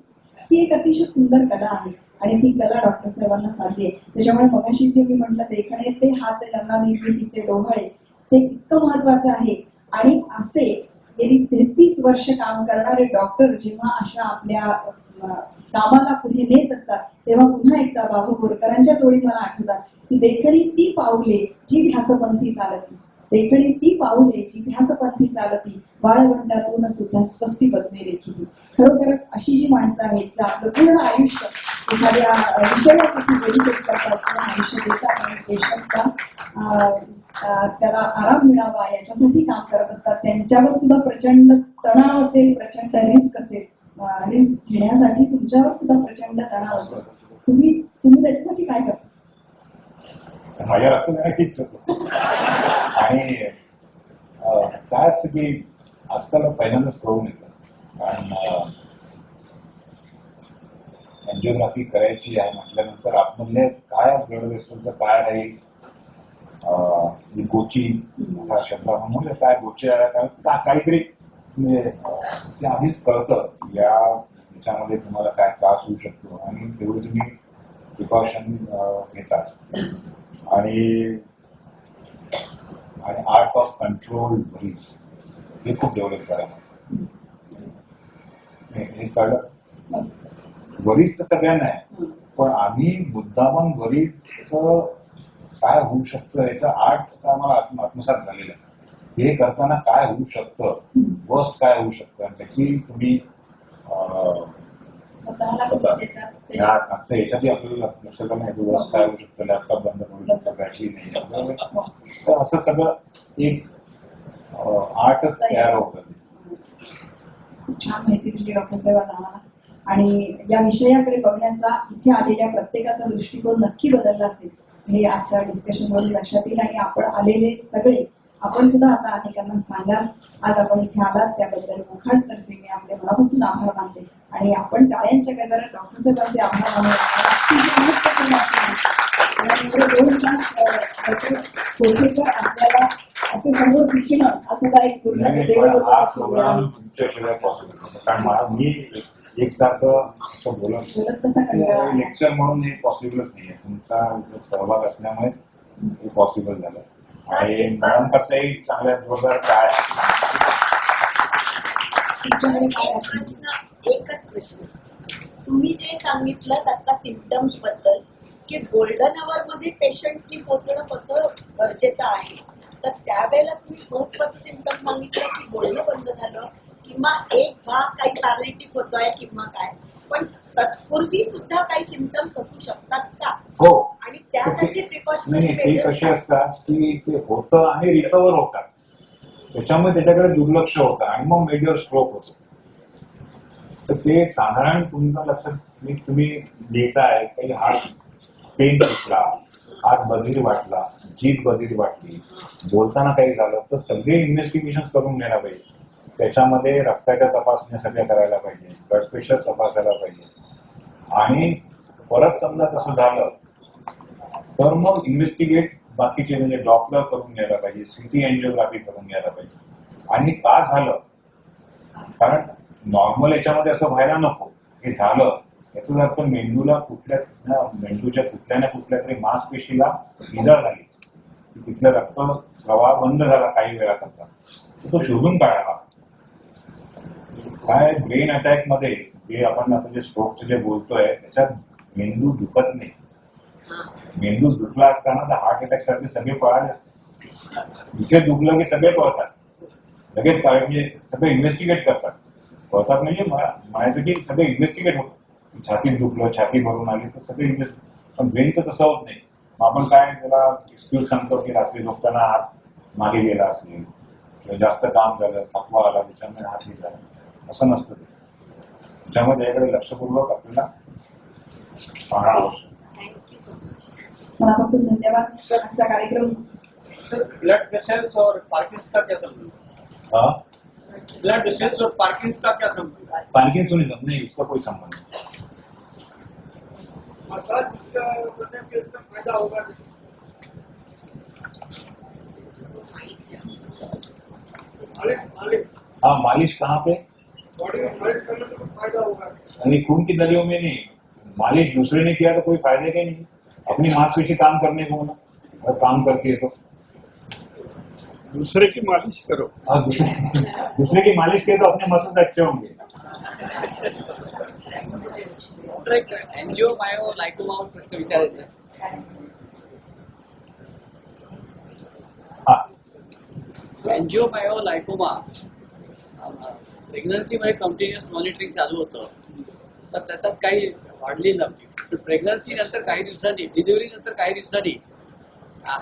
ही एक अतिशय सुंदर कला आहे आणि ती कला डॉक्टर साहेबांना साधली आहे. त्याच्यामुळे मगाशी जे मी म्हटलं देखणे ते हात ज्यांना निर्मितीचे डोहाळे ते इतकं महत्वाचं आहे. आणि असे गेली 33 वर्ष काम करणारे डॉक्टर जेव्हा अशा आपल्या कामाला पुढे नेत असतात तेव्हा पुन्हा एकदा बाबू बोरकरांच्या जोडी मला आठवतात की देखणी ती पाऊले जी ध्यासपंथी चालत देखणी ती पाऊले जिज्ञासपंथी चालती वाळवंटातून सुद्धा स्वस्ती पद्मे रेखिती. खरोखरच अशी जी माणसं आहेत जे आपलं पूर्ण आयुष्य एखाद्या विषयासाठी डेडिकेट करतात किंवा आयुष्य देतात आणि पेशंटचा त्याला आराम मिळावा याच्यासाठी काम करत असतात, त्यांच्यावर सुद्धा प्रचंड तणाव असेल, प्रचंड रिस्क असेल. रिस्क घेण्यासाठी तुमच्यावर सुद्धा प्रचंड तणाव असेल. तुम्ही त्याच्यासाठी काय करता? माझ्या रक्ताने ठीक होतो. आणि काय असतं की आजकाल पहिल्यांदाच कळून येतं, कारण एन्जिओग्राफी करायची आहे म्हटल्यानंतर आतमधले काय ब्लड वेसलचं काय राहील, गोची हा शब्द म्हणून काय गोची आहे काहीतरी ते आधीच कळतं याच्यामध्ये तुम्हाला काय त्रास होऊ शकतो आणि तेवढं तुम्ही प्रिकॉशन घेतात. आणि आर्ट ऑफ कंट्रोल वरीज हे खूप डेव्हलप करायला हे कळलं. वरीज तर सगळ्यांना आहे, पण आम्ही मुद्दामन वरीज काय होऊ शकतं याचा आर्ट आम्हाला आत्मसात झालेला आहे. हे करताना काय होऊ शकतं, वर्स्ट काय होऊ शकतं आणि त्याची तुम्ही याच्यातही आपल्याला लक्ष करणं आहे. वर्स्ट काय होऊ शकतं, लॅपटॉप बंद करू शकतो, बॅटरी नाही, तर असं सगळं एक आर्टच तयार होतं. खूप छान माहिती दिली डॉक्टर साहेब आम्हाला. आणि या विषयाकडे बघण्याचा इथे आलेल्या प्रत्येकाचा दृष्टिकोन नक्की बदलला असेल हे आजच्या डिस्कशनवरून लक्षात येईल. आणि आपण आलेले सगळे आपण सुद्धा आता अनेकांना सांगाल. आज आपण इथे आलात त्याबद्दल WOCKHARDT तर्फे मी आपले मनापासून आभार मानते. आणि आपण टाळ्यांच्या गजरात डॉक्टर साहेबांचे आभार कोथेकर आपल्याला असे सर्व दिसणं असं काही प्रोग्राम तुमच्याशिवाय पॉसिबल होतं, कारण मी एकसारखं बोलत लेक्चर म्हणून हे पॉसिबलच नाहीये. तुमचा सहभाग असल्यामुळे हे पॉसिबल झालं. आणि मॅडम करताही चांगल्या जोरदार काय एकच प्रश्न, तुम्ही जे सांगितलं आता सिम्पटम्स बद्दल की गोल्डन अवर मध्ये पेशंटनी पोहोचणं कसं गरजेचं आहे, तर त्यावेळेला तुम्ही महत्वाचं सिम्पटम सांगितलं की बोलणं बंद झालं किंवा एक भाग काही पॅरालिटिक होतोय किंवा काय, पण तत्पूर्वी सुद्धा काही सिम्पटम्स असू शकतात का? हो. आणि त्यासाठी प्रिकॉशनरी मेजर्स कसे असतात की ते होतं आणि रिकवर होतात, त्याच्यामुळे त्याच्याकडे दुर्लक्ष होतं आणि मग मेजर स्ट्रोक होतो. तर ते साधारण तुमच्या लक्षात तुम्ही लिहिताय काही हात पेन दिसला, हात बधीर वाटला, जीभ बधीर वाटली, बोलताना काही झालं, तर सगळे इन्व्हेस्टिगेशन करून घ्यायला पाहिजे. त्याच्यामध्ये रक्ताच्या तपासण्या सगळ्या करायला पाहिजे, ब्लड प्रेशर तपासायला पाहिजे. आणि परत समजा तसं झालं तर मग इन्व्हेस्टिगेट बाकीचे म्हणजे डॉक्टर करून घ्यायला पाहिजे, सिटी एन्जिओग्राफी करून घ्यायला पाहिजे. आणि का झालं, कारण नॉर्मल याच्यामध्ये असं व्हायला नको. हे झालं याचा अर्थ मेंदूला मेंदूच्या कुठल्या ना कुठल्या तरी मांसपेशीला इजा झाली, तिथलं रक्त प्रवाह बंद झाला काही वेळा करता, तो शोधून काढावा. काय ब्रेन अटॅक मध्ये जे आपण आता जे स्ट्रोकचं जे बोलतोय त्याच्यात मेंदू दुखत नाही. मेंदू दुखला असताना तर हार्ट अटॅक सारखे सगळे पळाले असते. इथे दुखलं की सगळे पळतात लगेच, म्हणजे सगळे इन्व्हेस्टिगेट करतात. पळतात म्हणजे म्हणायचं की सगळे इन्व्हेस्टिगेट होतं. छातीत दुखलं, छाती भरून आली तर सगळे इन्व्हेस्टिगेट. पण ब्रेनचं तसं होत नाही. आपण काय त्याला एक्सक्यूज सांगतो की रात्री झोपताना हात मागे गेला असेल किंवा जास्त काम झालं, थकवा आला त्याच्यामुळे हात गेला, असं नसतं ते. त्याच्यामुळे त्याच्याकडे लक्षपूर्वक आपल्याला पाहणं आवश्यक. मनापासून धन्यवाद. आजचा कार्यक्रम ब्लड वेसल्स और पार्किंस का क्या संबंध? हाँ, ब्लड वेसल्स और पार्किंस का क्या संबंध? पार्किंसोनिज्म नहीं, उसका कोई संबंध नहीं. मसाज करने से इसका फायदा होगा? मालिश हाँ, मालिश कहाँ पे? बॉडी में मालिश करने से फायदा होगा? यानी खून की नलियों में नहीं. मालिश दूसरे ने किया तो कोई फायदे का नहीं. अपनी मांसपेशी काम करने को ना, अगर काम करती है तो दूसरे की मालिश करो. हाँ, दूसरे की मालिश किए तो अपने मसल्स अच्छे होंगे. एनजीओ मायो लायकोमावर प्रश्न विचारायचा. हाँ, एन्जिओमायोलायकोमा प्रेग्नन्सीमध्ये कंटिन्युअस मॉनिटरिंग चालू होतं, तर त्याच्यात काही वाढली नव्हती. प्रेग्नन्सी नंतर काही दिवसांनी, डिलिव्हरी नंतर काही दिवसांनी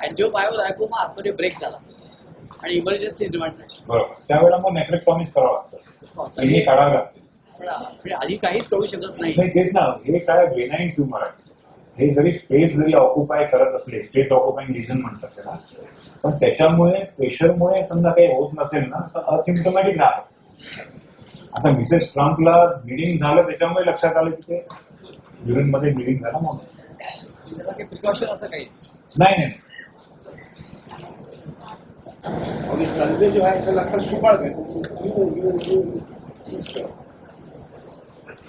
एन्जिओमायोलायकोमा आतमध्ये ब्रेक झाला आणि इमर्जन्सी निर्माण झाली. बरोबर, त्यावेळेला मग नेफ्रेक्टॉमीच करावं लागतं, किडनी काढावी लागते. म्हणजे आधी काहीच कळू शकत नाही. नाही तेच ना, हे काय बेनाईन ट्यूमर आहे. हे जरी स्पेस जरी ऑक्युपाय करत असले, स्पेस ऑक्युपाईंग रिजन म्हणतात त्याला, पण त्याच्यामुळे प्रेशरमुळे समजा काही होत नसेल ना तर असिम्प्टोमॅटिक राहतात. आता मिसेस ट्रम्पला ब्लिडिंग झालं त्याच्यामुळे लक्षात आलं की ते युरिन मध्ये ब्लिडिंग झालं म्हणून. त्याला काही प्रिकॉशन असं काही नहीं नहीं, और इस कंधे जो है ऐसा लगता है सुपड़ गए.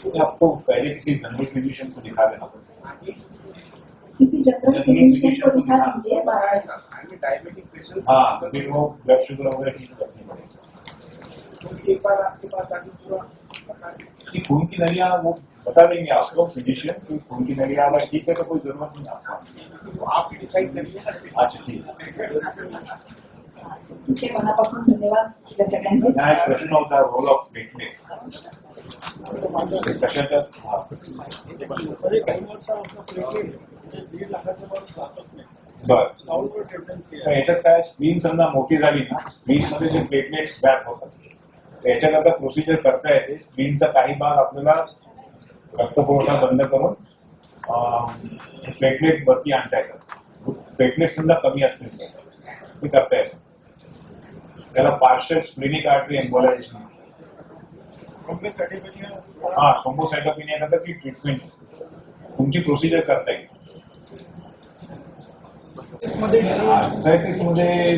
ये आपको पहले किसी जनरल फिजिशियन को दिखा देना पड़ेगा. किसी जनरल फिजिशियन को दिखा दीजिए. Diabetic patient. हाँ, फिर वो ब्लड शुगर वगैरह ठीक रखनी पड़ेगी. एक बार आपके पास आके पूरा कि खून की नलियाँ वो बता देंगे आपको फिजिशियन की खून की नलियाँ अगर ठीक है तो कोई जरूरत नहीं आपको. तो आप डिसाइड करिए. अच्छा ठीक है. तुमचे मनापासून धन्यवाद त्या सगळ्यांचे. यहाँ एक प्रश्न होता है रोल ऑफ प्लेटलेट. कशाचा बरं, याच्यात काय स्प्लीन समजा मोठी झाली ना, स्प्लीन मध्ये जे प्लेटलेट्स बॅक होतात त्याच्यात आता प्रोसिजर करता येते. स्प्लीनचा काही भाग आपल्याला रक्तपुरवठा बंद करून प्लेटलेट वरती आणता येतात. प्लेटलेट समजा कमी असतील ते करता येतं. त्याला पार्शल स्प्लिनिक आर्टरी एम्बोलायझेशन. हा, थ्रोम्बोसाइटोपेनिया करता ती ट्रीटमेंट तुमची प्रोसिजर करता येईल. आर्थरायटिस मध्ये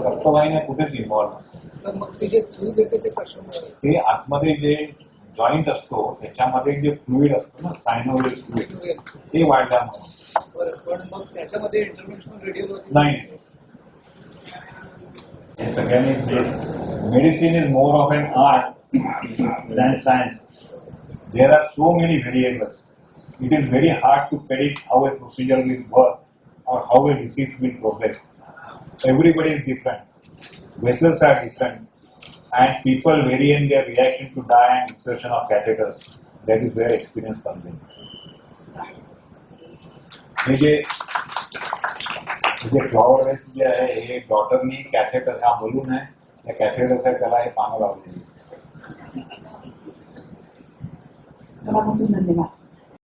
रक्तवाहिन्या कुठेच इन्व्हॉल्व असतात. तर मग ते जे सूज येते ते कशामुळे? ते आतमध्ये जे जॉईंट असतो त्याच्यामध्ये जे फ्लुइड असतो ना, सायनोवियल फ्लुइड, ते वाढल्यामुळे. पण मग त्याच्यामध्ये इंटरव्हेन्शनल रेडिओलॉजी नाही, हे सगळ्यांनी medicine is more of an art than science. There are so many variables. It is very hard to predict how a procedure will work or how a disease will progress. Everybody is different. Vessels are different. And people vary in their reaction to dye and insertion of catheters. That is where experience comes in. जे flower waste जे आहे हे डॉटरनी catheter हा balloon आहे, त्या कॅथेटरचा त्याला हे पानं लावलेली. मनापासून धन्यवाद.